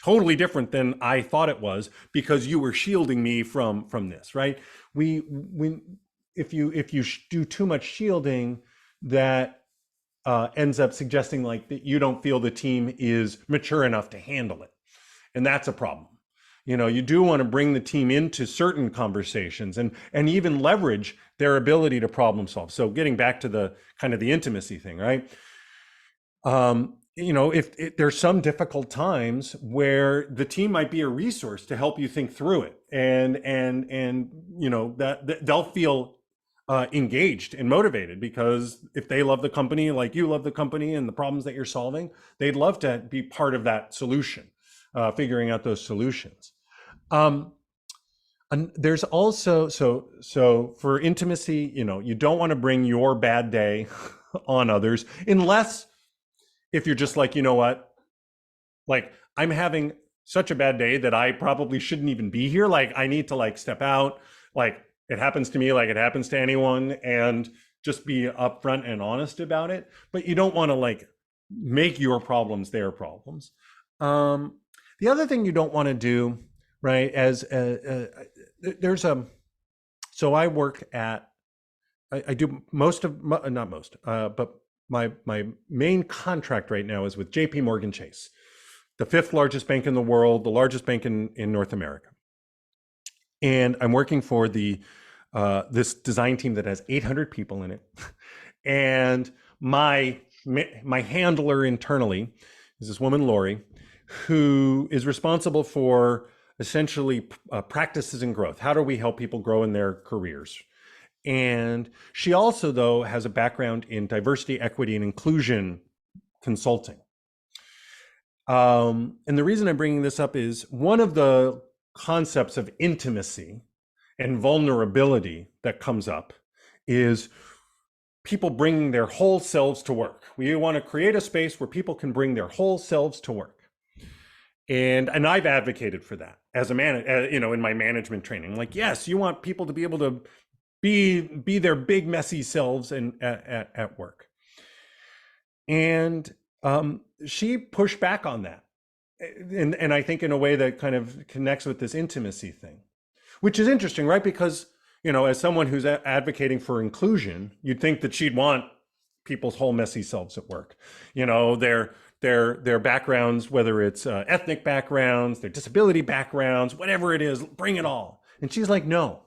totally different than I thought it was because you were shielding me from this, right? If you do too much shielding, that ends up suggesting like that you don't feel the team is mature enough to handle it. And that's a problem. You know, you do want to bring the team into certain conversations and even leverage their ability to problem solve. So getting back to the kind of the intimacy thing, right? You know, if there's some difficult times where the team might be a resource to help you think through it, and you know that they'll feel engaged and motivated because if they love the company like you love the company and the problems that you're solving, they'd love to be part of that solution, figuring out those solutions. And there's also so for intimacy, you know, you don't want to bring your bad day on others unless if you're just like, you know what, like I'm having such a bad day that I probably shouldn't even be here. Like I need to like step out, like it happens to me like it happens to anyone, and just be upfront and honest about it. But you don't want to like make your problems their problems. The other thing you don't want to do, right, as there's so I work at, I do most of, not most, but my main contract right now is with JP Morgan Chase, the 5th largest bank in the world, the largest bank in North America. And I'm working for this design team that has 800 people in it. And my handler internally is this woman, Lori, who is responsible for essentially practices and growth. How do we help people grow in their careers? And she also, though, has a background in diversity, equity, and inclusion consulting. And the reason I'm bringing this up is one of the concepts of intimacy and vulnerability that comes up is people bringing their whole selves to work. We want to create a space where people can bring their whole selves to work. And I've advocated for that as a you know, in my management training. Like, yes, you want people to be able to be their big messy selves at work. And she pushed back on that. And I think in a way that kind of connects with this intimacy thing, which is interesting, right? Because, you know, as someone who's advocating for inclusion, you'd think that she'd want people's whole messy selves at work. You know, their backgrounds, whether it's ethnic backgrounds, their disability backgrounds, whatever it is, bring it all. And she's like, no.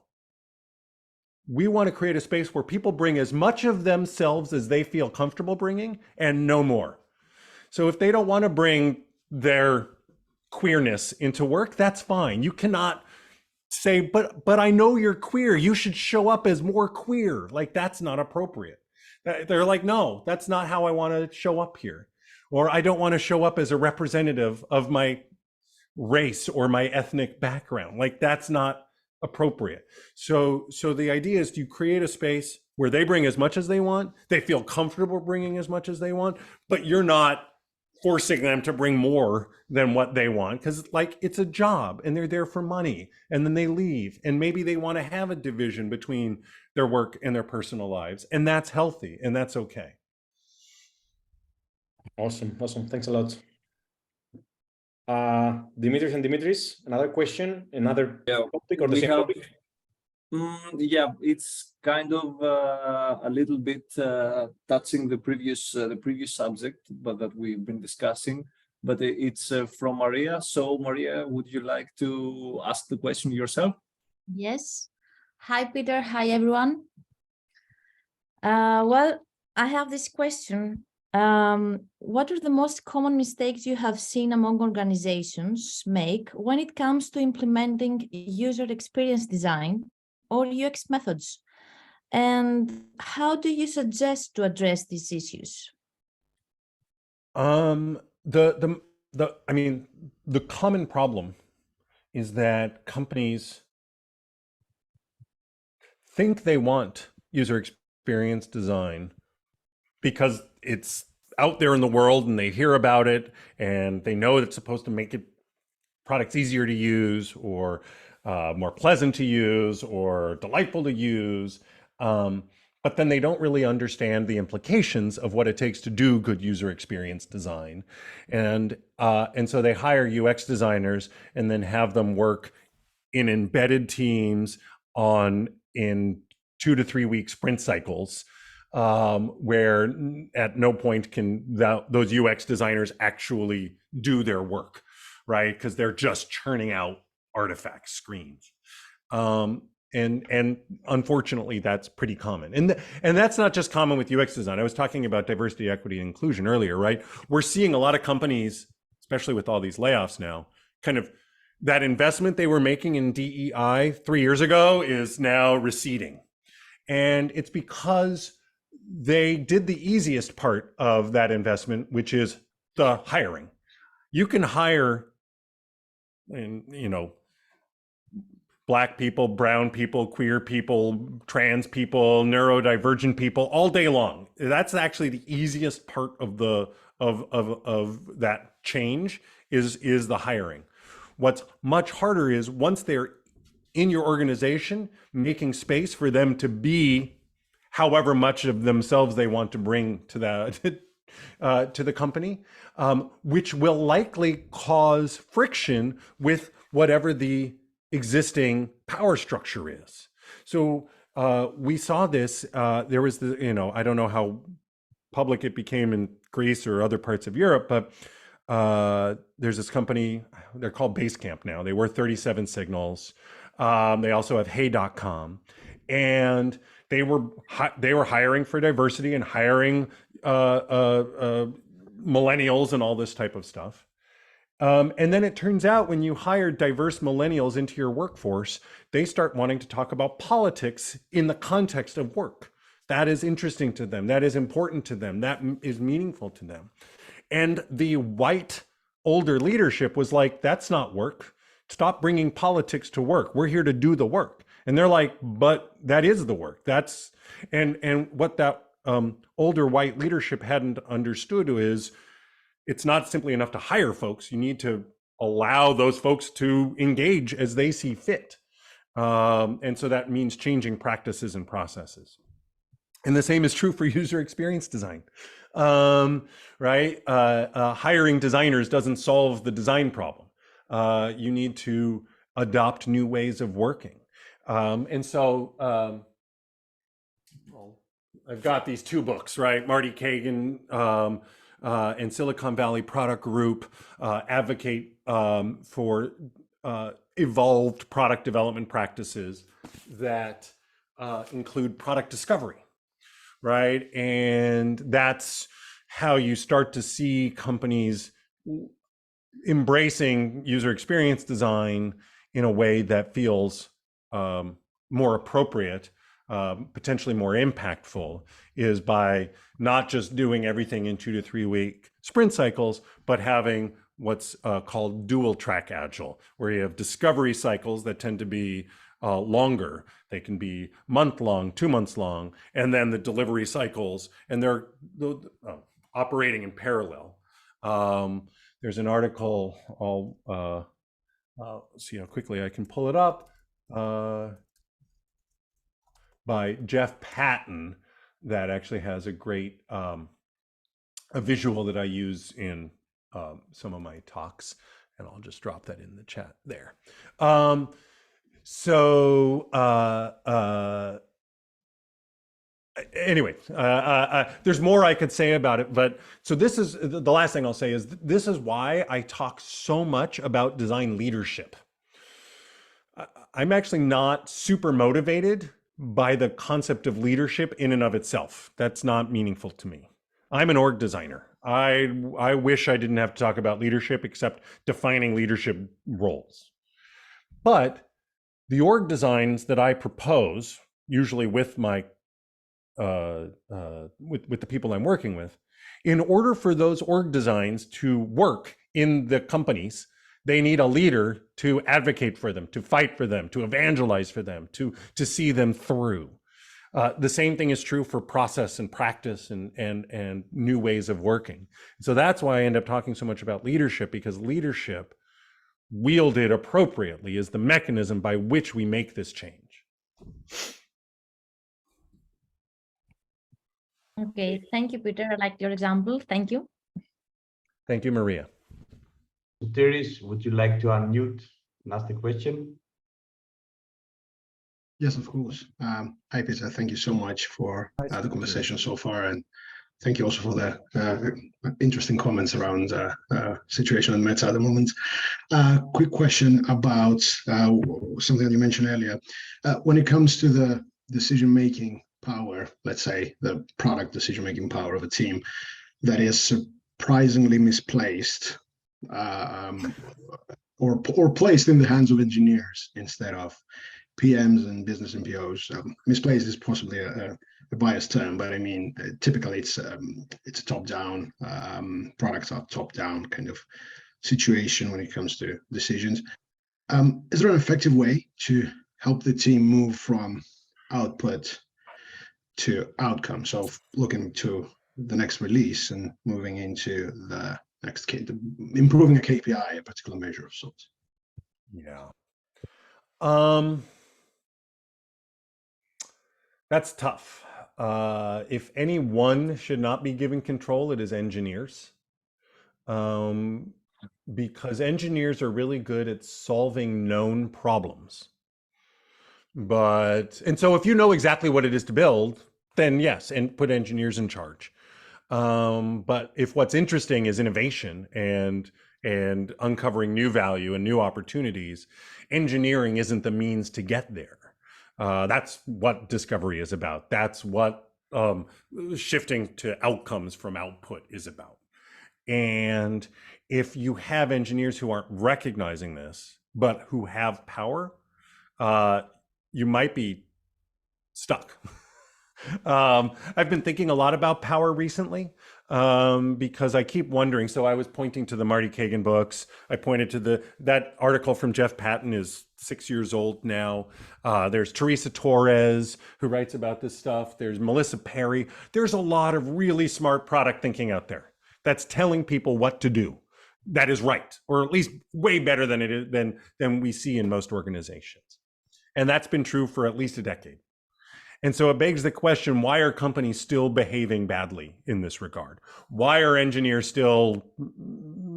We want to create a space where people bring as much of themselves as they feel comfortable bringing and no more. So if they don't want to bring their queerness into work, that's fine. You cannot say, but I know you're queer. You should show up as more queer. Like, that's not appropriate. They're like, no, that's not how I want to show up here. Or I don't want to show up as a representative of my race or my ethnic background. Like, that's not appropriate. So the idea is to create a space where they bring as much as they want, they feel comfortable bringing as much as they want, but you're not forcing them to bring more than what they want, because like it's a job and they're there for money, and then they leave, and maybe they want to have a division between their work and their personal lives, and that's healthy and that's okay. Awesome, thanks a lot. Dimitris and Dimitris, another question, another topic or the same topic? Yeah, it's kind of a little bit touching the previous subject, but that we've been discussing. But it's from Maria. So, Maria, would you like to ask the question yourself? Yes. Hi, Peter. Hi, everyone. Well, I have this question. What are the most common mistakes you have seen among organizations make when it comes to implementing user experience design or UX methods? And how do you suggest to address these issues? I mean, the common problem is that companies think they want user experience design because it's out there in the world and they hear about it and they know it's supposed to make products easier to use or more pleasant to use or delightful to use. But then they don't really understand the implications of what it takes to do good user experience design. And so they hire UX designers and then have them work in embedded teams in 2 to 3 week sprint cycles, where at no point can those UX designers actually do their work, right? Because they're just churning out artifact screens. And unfortunately, that's pretty common. And that's not just common with UX design. I was talking about diversity, equity, and inclusion earlier, right? We're seeing a lot of companies, especially with all these layoffs now, kind of that investment they were making in DEI 3 years ago is now receding. And it's because they did the easiest part of that investment, which is the hiring. You can hire, Black people, brown people, queer people, trans people, neurodivergent people all day long. That's actually the easiest part of that change is the hiring. What's much harder is once they're in your organization, making space for them to be however much of themselves they want to bring to the company, which will likely cause friction with whatever the existing power structure is. So we saw this. There was I don't know how public it became in Greece or other parts of Europe, but there's this company, they're called Basecamp now. They were 37 Signals. They also have Hey.com, and they were hiring for diversity and hiring millennials and all this type of stuff. And then it turns out when you hire diverse millennials into your workforce, they start wanting to talk about politics in the context of work. That is interesting to them. That is important to them. That is meaningful to them. And the white older leadership was like, that's not work. Stop bringing politics to work. We're here to do the work. And they're like, but that is the work. And what that older white leadership hadn't understood is it's not simply enough to hire folks. You need to allow those folks to engage as they see fit. And so that means changing practices and processes. And the same is true for user experience design, right? Hiring designers doesn't solve the design problem. You need to adopt new ways of working. And so I've got these 2 books, right? Marty Kagan and Silicon Valley Product Group advocate for evolved product development practices that include product discovery. Right. And that's how you start to see companies embracing user experience design in a way that feels more appropriate, potentially more impactful, is by not just doing everything in 2 to 3 week sprint cycles, but having what's called dual track agile, where you have discovery cycles that tend to be longer. They can be month long, 2 months long, and then the delivery cycles, and they're operating in parallel. There's an article, I'll see how quickly I can pull it up, by Jeff Patton that actually has a great a visual that I use in some of my talks, and I'll just drop that in the chat there. So anyway, there's more I could say about it, but so this is the last thing I'll say is this is why I talk so much about design leadership. I'm actually not super motivated by the concept of leadership in and of itself. That's not meaningful to me. I'm an org designer. I wish I didn't have to talk about leadership except defining leadership roles. But the org designs that I propose, usually with my with the people I'm working with, in order for those org designs to work in the companies, they need a leader to advocate for them, to fight for them, to evangelize for them, to see them through. The same thing is true for process and practice and new ways of working. So that's why I end up talking so much about leadership, because leadership wielded appropriately is the mechanism by which we make this change. Okay, thank you, Peter. I like your example. Thank you. Thank you, Maria. Teres, would you like to unmute and ask the question? Yes, of course. Hi, Peter. Thank you so much for the conversation so far, and thank you also for the interesting comments around situation in Meta at the moment. Quick question about something that you mentioned earlier. When it comes to the decision-making power, let's say the product decision-making power of a team that is surprisingly misplaced or placed in the hands of engineers instead of PMs and business and POs. Misplaced is possibly a biased term, but I mean, typically it's a top-down, products are top-down kind of situation when it comes to decisions. Is there an effective way to help the team move from output to outcome? So looking to the next release and moving into the next improving a KPI, a particular measure of sorts. Yeah. That's tough. If anyone should not be given control, it is engineers. Because engineers are really good at solving known problems. And so if you know exactly what it is to build, then yes, and put engineers in charge. But if what's interesting is innovation and uncovering new value and new opportunities, engineering isn't the means to get there. That's what discovery is about. That's what shifting to outcomes from output is about. And if you have engineers who aren't recognizing this, but who have power, you might be stuck. I've been thinking a lot about power recently because I keep wondering. So I was pointing to the Marty Kagan books. I pointed to that article from Jeff Patton is 6 years old now. There's Teresa Torres who writes about this stuff. There's Melissa Perry. There's a lot of really smart product thinking out there that's telling people what to do. That is right, or at least way better than it is than we see in most organizations. And that's been true for at least a decade. And so it begs the question, why are companies still behaving badly in this regard? Why are engineers still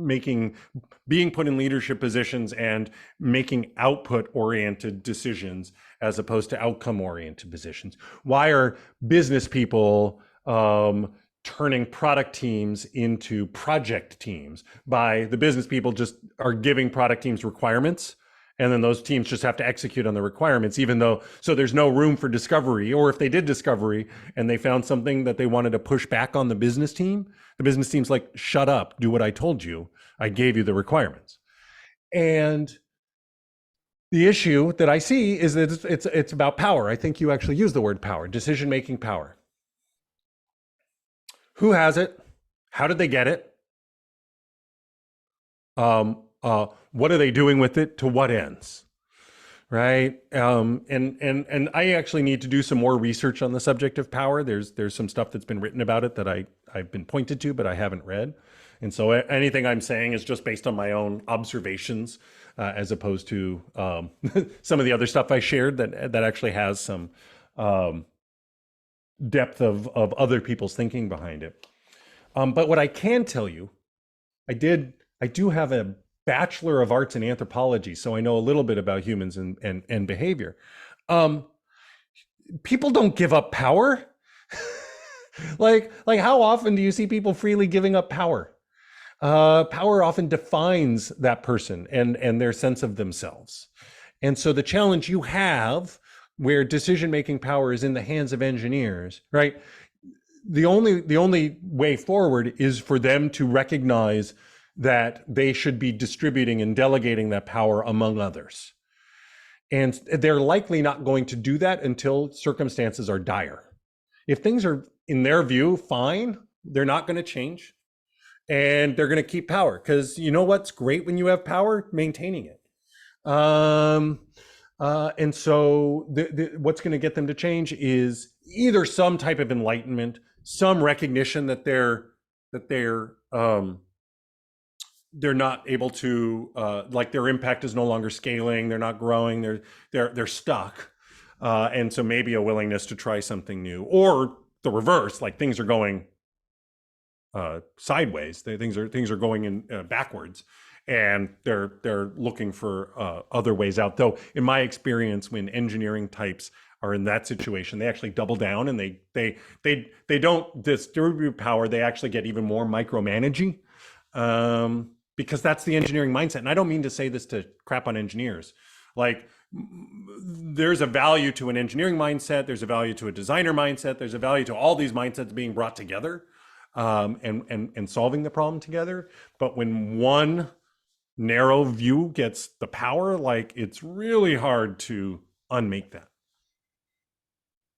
being put in leadership positions and making output-oriented decisions as opposed to outcome-oriented positions? Why are business people turning product teams into project teams by the business people just are giving product teams requirements, and then those teams just have to execute on the requirements, even though, so there's no room for discovery. Or if they did discovery and they found something that they wanted to push back on the business team's like, shut up, do what I told you. I gave you the requirements. And the issue that I see is that it's about power. I think you actually use the word power, decision-making power. Who has it? How did they get it? What are they doing with it? To what ends? Right? And I actually need to do some more research on the subject of power. There's some stuff that's been written about it that I've been pointed to, but I haven't read. And so anything I'm saying is just based on my own observations, as opposed to some of the other stuff I shared that actually has some depth of other people's thinking behind it. But what I can tell you, I do have a Bachelor of Arts in Anthropology, so I know a little bit about humans and behavior. People don't give up power. like how often do you see people freely giving up power? Power often defines that person and their sense of themselves. And so the challenge you have where decision-making power is in the hands of engineers, right? The only way forward is for them to recognize that they should be distributing and delegating that power among others. And they're likely not going to do that until circumstances are dire. If things are, in their view, fine, they're not going to change. And they're going to keep power, because you know what's great when you have power? Maintaining it. And so what's going to get them to change is either some type of enlightenment, some recognition that they're not able to, like their impact is no longer scaling, they're not growing, they're stuck. And so maybe a willingness to try something new, or the reverse, like things are going sideways, things are going in backwards, and they're looking for other ways out. Though in my experience, when engineering types are in that situation, they actually double down and they don't distribute power, they actually get even more micromanaging. Because that's the engineering mindset. And I don't mean to say this to crap on engineers. Like, there's a value to an engineering mindset, there's a value to a designer mindset, there's a value to all these mindsets being brought together and solving the problem together. But when one narrow view gets the power, like, it's really hard to unmake that.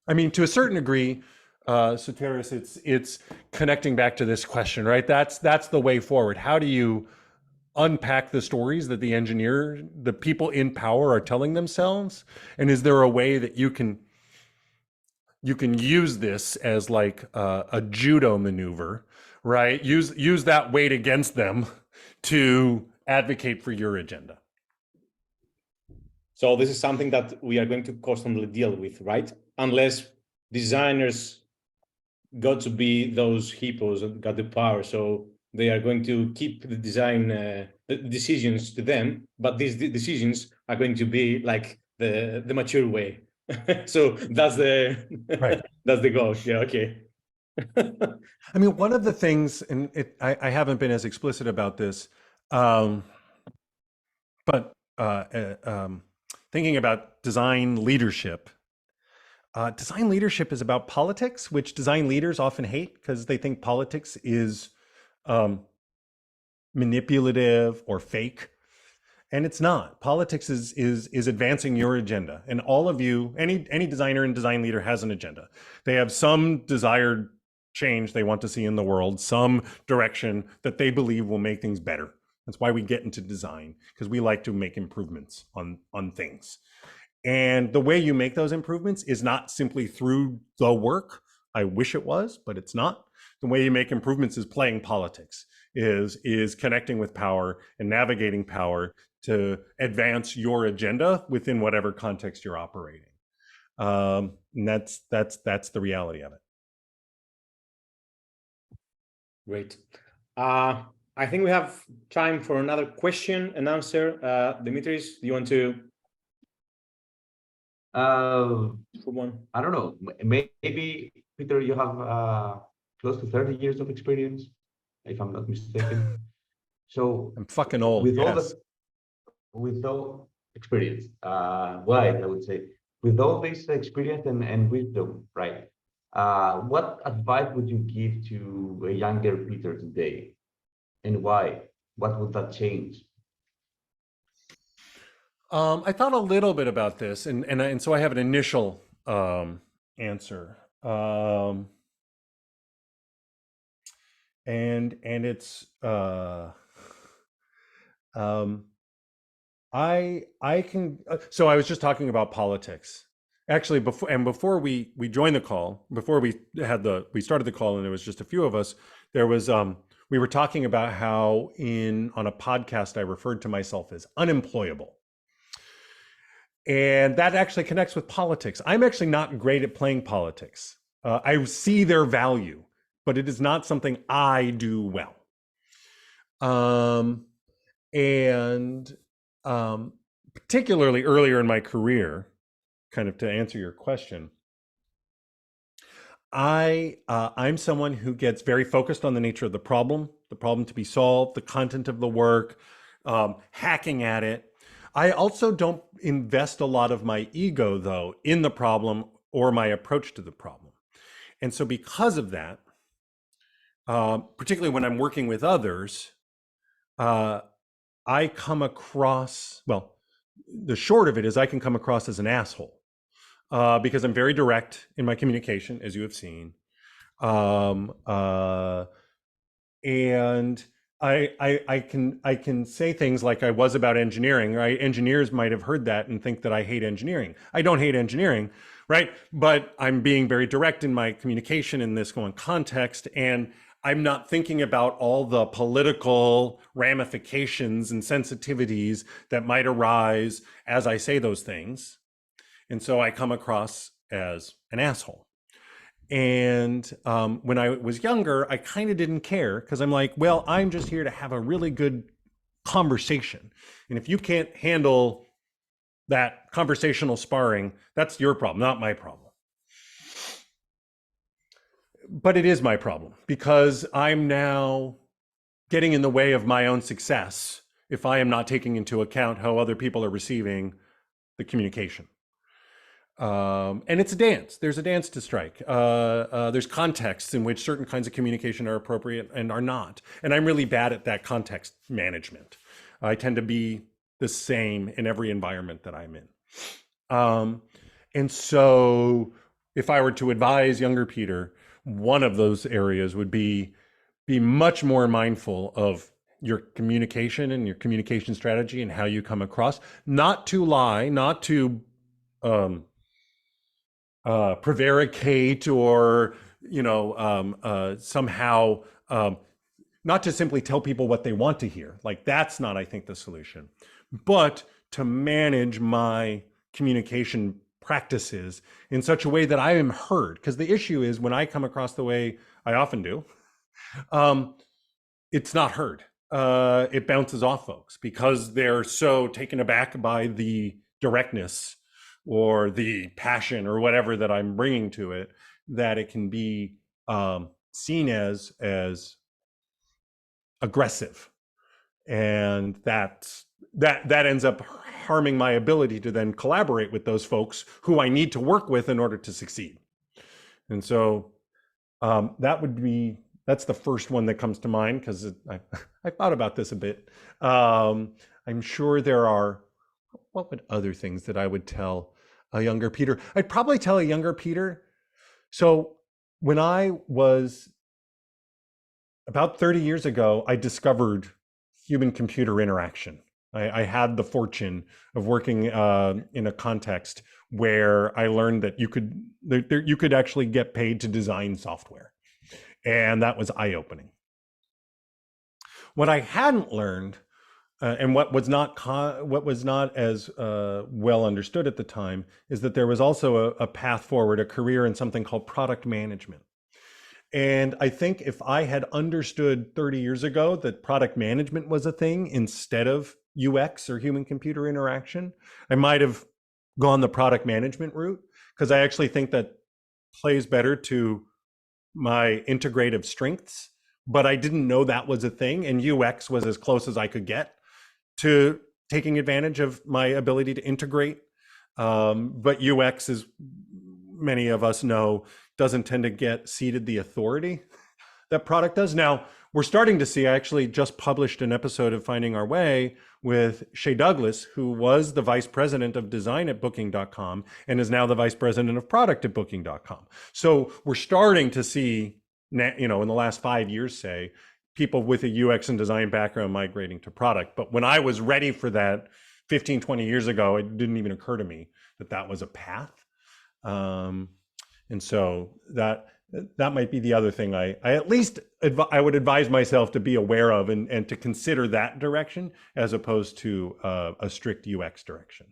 I mean, to a certain degree, Soteris, it's connecting back to this question, right? That's the way forward. How do you unpack the stories that the people in power are telling themselves? And is there a way that you can use this as like a judo maneuver, right? Use that weight against them to advocate for your agenda. So this is something that we are going to constantly deal with, right? Unless designers got to be those hippos that got the power. So they are going to keep the design decisions to them, but these decisions are going to be like the mature way. So that's the right. That's the goal. Yeah. Okay. I mean, one of the things, and I haven't been as explicit about this, but thinking about design leadership. Design leadership is about politics, which design leaders often hate because they think politics is manipulative or fake, and it's not. Politics is advancing your agenda, and all of you, any designer and design leader has an agenda. They have some desired change they want to see in the world, some direction that they believe will make things better. That's why we get into design, because we like to make improvements on things. And the way you make those improvements is not simply through the work. I wish it was, but it's not. The way you make improvements is playing politics, is connecting with power and navigating power to advance your agenda within whatever context you're operating. And that's the reality of it. Great. I think we have time for another question and answer. Dimitris, do you want to? One. I don't know. Maybe, Peter, you have close to 30 years of experience, if I'm not mistaken. So I'm fucking old. With all experience, wide, I would say, with all this experience and wisdom, right? What advice would you give to a younger Peter today, and why? What would that change? I thought a little bit about this, and so I have an initial answer, and it's I can. So I was just talking about politics, actually, before we joined the call, before we started the call, and there was just a few of us. There was we were talking about how on a podcast I referred to myself as unemployable. And that actually connects with politics. I'm actually not great at playing politics. I see their value, but it is not something I do well. And particularly earlier in my career, kind of to answer your question, I'm someone who gets very focused on the nature of the problem to be solved, the content of the work, hacking at it. I also don't invest a lot of my ego, though, in the problem or my approach to the problem. And so because of that, particularly when I'm working with others, I come across, well, the short of it is I can come across as an asshole because I'm very direct in my communication, as you have seen. And I can say things like I was about engineering, right? Engineers might have heard that and think that I hate engineering. I don't hate engineering, right? But I'm being very direct in my communication in this one context, and I'm not thinking about all the political ramifications and sensitivities that might arise as I say those things. And so I come across as an asshole. And when I was younger, I kind of didn't care because I'm like, well, I'm just here to have a really good conversation. And if you can't handle that conversational sparring, that's your problem, not my problem. But it is my problem because I'm now getting in the way of my own success if I am not taking into account how other people are receiving the communication. And it's a dance. There's a dance to strike. There's contexts in which certain kinds of communication are appropriate and are not. And I'm really bad at that context management. I tend to be the same in every environment that I'm in. And so if I were to advise younger Peter, one of those areas would be much more mindful of your communication and your communication strategy and how you come across, not to lie, not to prevaricate or, somehow not to simply tell people what they want to hear. Like that's not, I think, the solution, but to manage my communication practices in such a way that I am heard. Because the issue is when I come across the way I often do, it's not heard. It bounces off folks because they're so taken aback by the directness or the passion or whatever that I'm bringing to it, that it can be seen as aggressive, and that ends up harming my ability to then collaborate with those folks who I need to work with in order to succeed. And so that's the first one that comes to mind because I thought about this a bit. I'm sure there are. What would other things that I would tell a younger Peter? I'd probably tell a younger Peter. So when I was about 30 years ago, I discovered human-computer interaction. I had the fortune of working in a context where I learned that you could actually get paid to design software, and that was eye-opening. What I hadn't learned, and what was not as well understood at the time, is that there was also a path forward, a career in something called product management. And I think if I had understood 30 years ago that product management was a thing instead of UX or human-computer interaction, I might have gone the product management route, because I actually think that plays better to my integrative strengths. But I didn't know that was a thing, and UX was as close as I could get to taking advantage of my ability to integrate. But UX, as many of us know, doesn't tend to get ceded the authority that product does. Now, we're starting to see, I actually just published an episode of Finding Our Way with Shay Douglas, who was the vice president of design at Booking.com and is now the vice president of product at Booking.com. So we're starting to see, in the last 5 years, say, people with a UX and design background migrating to product. But when I was ready for that 15, 20 years ago, it didn't even occur to me that was a path. And so that might be the other thing I at least I would advise myself to be aware of and to consider that direction as opposed to a strict UX direction.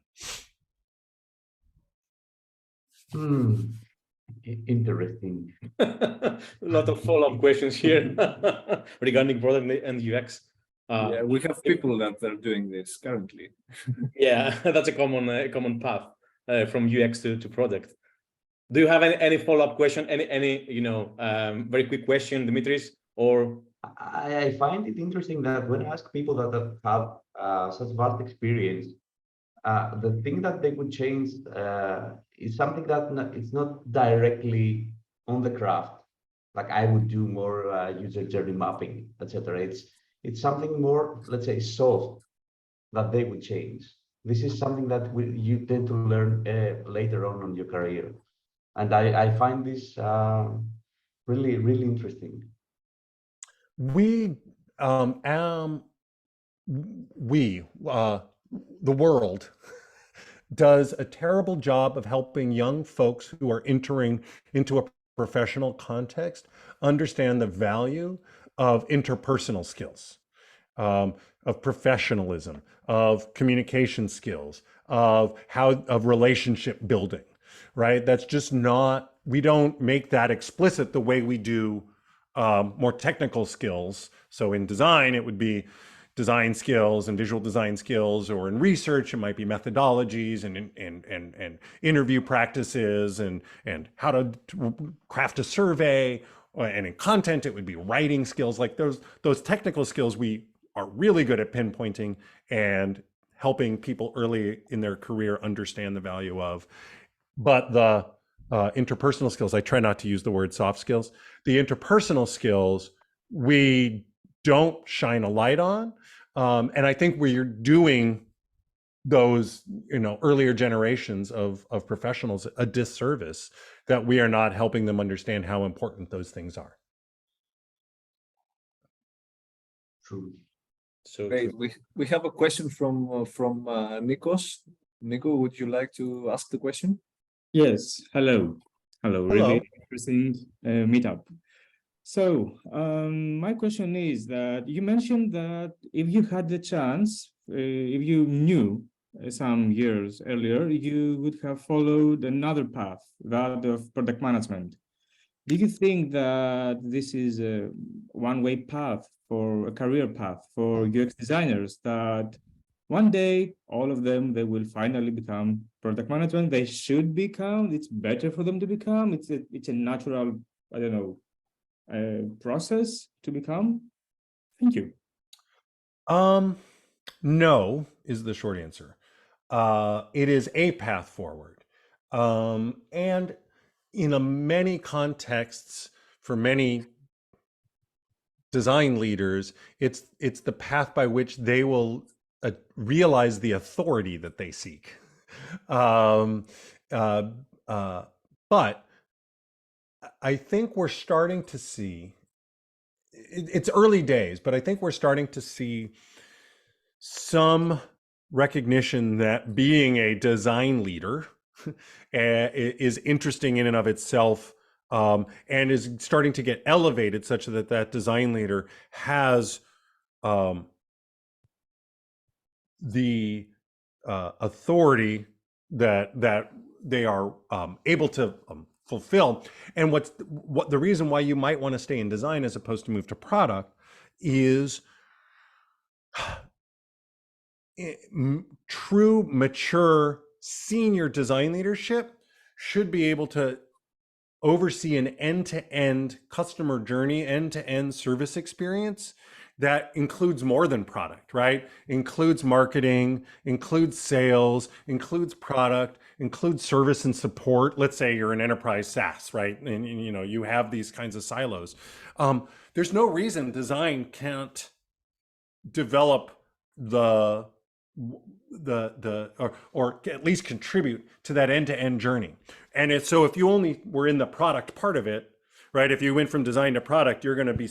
Interesting. A lot of follow-up questions here regarding product and UX. Yeah, we have people that are doing this currently. Yeah, that's a common path from UX to product. Do you have any follow-up question? Any very quick question, Dimitris? Or I find it interesting that when I ask people that have such vast experience, the thing that they would change is something that it's not directly on the craft. Like I would do more user journey mapping, etc. It's something more, let's say, soft that they would change. This is something that you tend to learn later on your career, and I find this really, really interesting. We the world does a terrible job of helping young folks who are entering into a professional context understand the value of interpersonal skills, of professionalism, of communication skills, of relationship building, right? That's just not, we don't make that explicit the way we do more technical skills. So in design, it would be design skills and visual design skills, or in research, it might be methodologies and interview practices and how to craft a survey. And in content, it would be writing skills. Like those technical skills we are really good at pinpointing and helping people early in their career understand the value of. But the interpersonal skills, I try not to use the word soft skills. The interpersonal skills, we don't shine a light on. And I think we're doing those, earlier generations of professionals a disservice, that we are not helping them understand how important those things are. True. so Great. We have a question from Nikos. Nico, would you like to ask the question? Yes. Hello. Hello. Really interesting meetup. So my question is that you mentioned that if you had the chance, if you knew some years earlier, you would have followed another path, that of product management. Do you think that this is a one-way path for a career path for UX designers, that one day all of them, they will finally become product management? They should become, it's better for them to become, it's a natural, I don't know, process to become? Thank you. No is the short answer. It is a path forward. And in many contexts, for many design leaders, it's the path by which they will realize the authority that they seek. But I think we're starting to see, it's early days, but I think we're starting to see some recognition that being a design leader is interesting in and of itself, and is starting to get elevated such that that design leader has the authority that they are able to fulfill. And what the reason why you might want to stay in design as opposed to move to product is true, mature, senior design leadership should be able to oversee an end-to-end customer journey, end-to-end service experience that includes more than product, right? Includes marketing, includes sales, includes product, includes service and support. Let's say you're an enterprise SaaS, right? And you have these kinds of silos. There's no reason design can't develop or at least contribute to that end-to-end journey. And so if you only were in the product part of it, right? If you went from design to product, you're going to be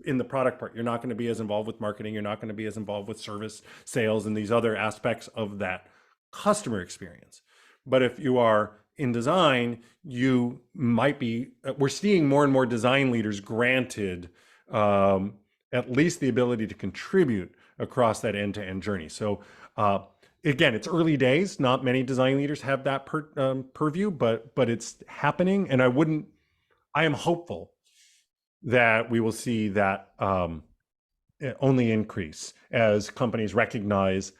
in the product part. You're not going to be as involved with marketing. You're not going to be as involved with service, sales, and these other aspects of that customer experience. But if you are in design, you might be, we're seeing more and more design leaders granted at least the ability to contribute across that end-to-end journey. So again, it's early days. Not many design leaders have that purview, but it's happening. And I am hopeful that we will see that only increase as companies recognize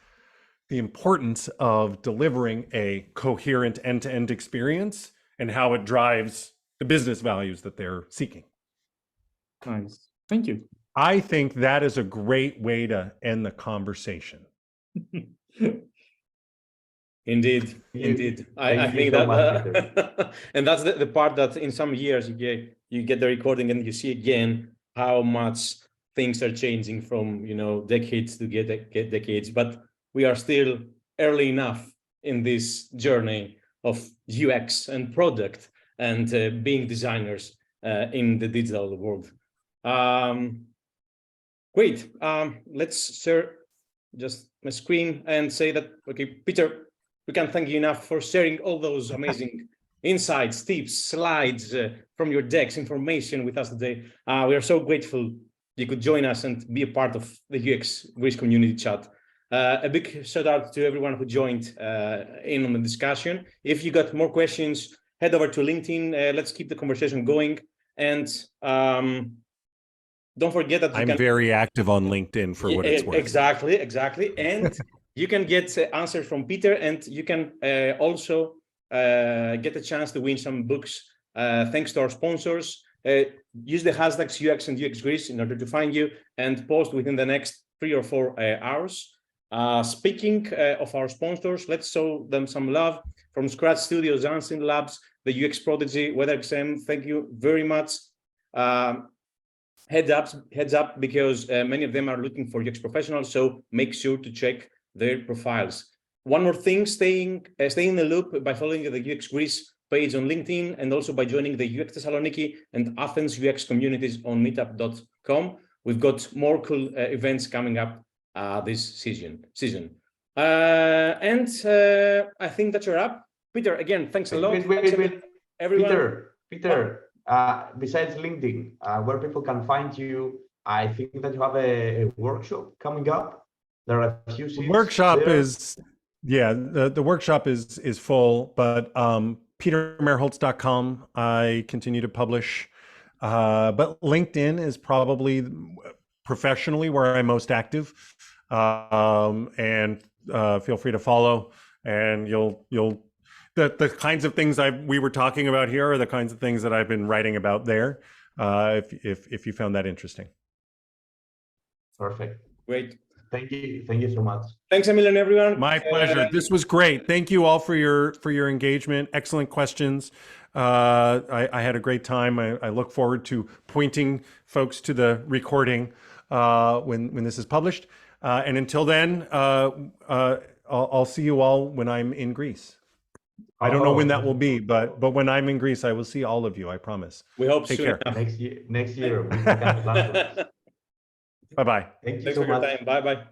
the importance of delivering a coherent end-to-end experience and how it drives the business values that they're seeking. Nice. Thank you. I think that is a great way to end the conversation. Indeed, you. indeed. I Thank you think so that, much, and that's the part that in some years you get the recording and you see again how much things are changing from, you know, decades to get decades, but we are still early enough in this journey of UX and product and being designers in the digital world. Great. Let's share just my screen and say that, okay, Peter, we can't thank you enough for sharing all those amazing insights, tips, slides from your decks, information with us today. We are so grateful you could join us and be a part of the UX Greece community chat. A big shout out to everyone who joined in on the discussion. If you got more questions, head over to LinkedIn. Let's keep the conversation going. And don't forget that I'm very active on LinkedIn for what it's worth. Exactly. And you can get answers from Peter, and you can also get a chance to win some books thanks to our sponsors. Use the hashtags UX and UX Greece in order to find you and post within the next 3 or 4 hours. Speaking of our sponsors, let's show them some love. From Scratch Studios, Janssen Labs, the UX Prodigy, WeatherXM, thank you very much. Heads up, because many of them are looking for UX professionals, so make sure to check their profiles. One more thing, stay in the loop by following the UX Greece page on LinkedIn, and also by joining the UX Thessaloniki and Athens UX communities on meetup.com. We've got more cool events coming up this season. And I think that's a wrap. Peter, again, thanks a lot. Wait. Everyone. Peter, besides LinkedIn, where people can find you, I think that you have a workshop coming up. There are a few seats. Workshop there. is, yeah, the workshop is full, but petermerholz.com, I continue to publish. But LinkedIn is probably professionally where I'm most active. And feel free to follow, and the kinds of things we were talking about here are the kinds of things that I've been writing about there. If you found that interesting. Perfect. Great. Thank you so much. Thanks a million, everyone. My pleasure. This was great. Thank you all for your engagement. Excellent questions. I had a great time. I look forward to pointing folks to the recording when this is published. And until then, I'll see you all when I'm in Greece. I don't know when that will be, but when I'm in Greece, I will see all of you. I promise. We hope Take soon care. enough. Next year we can plan. Bye-bye. Thank you Thanks so for your much. time. Bye.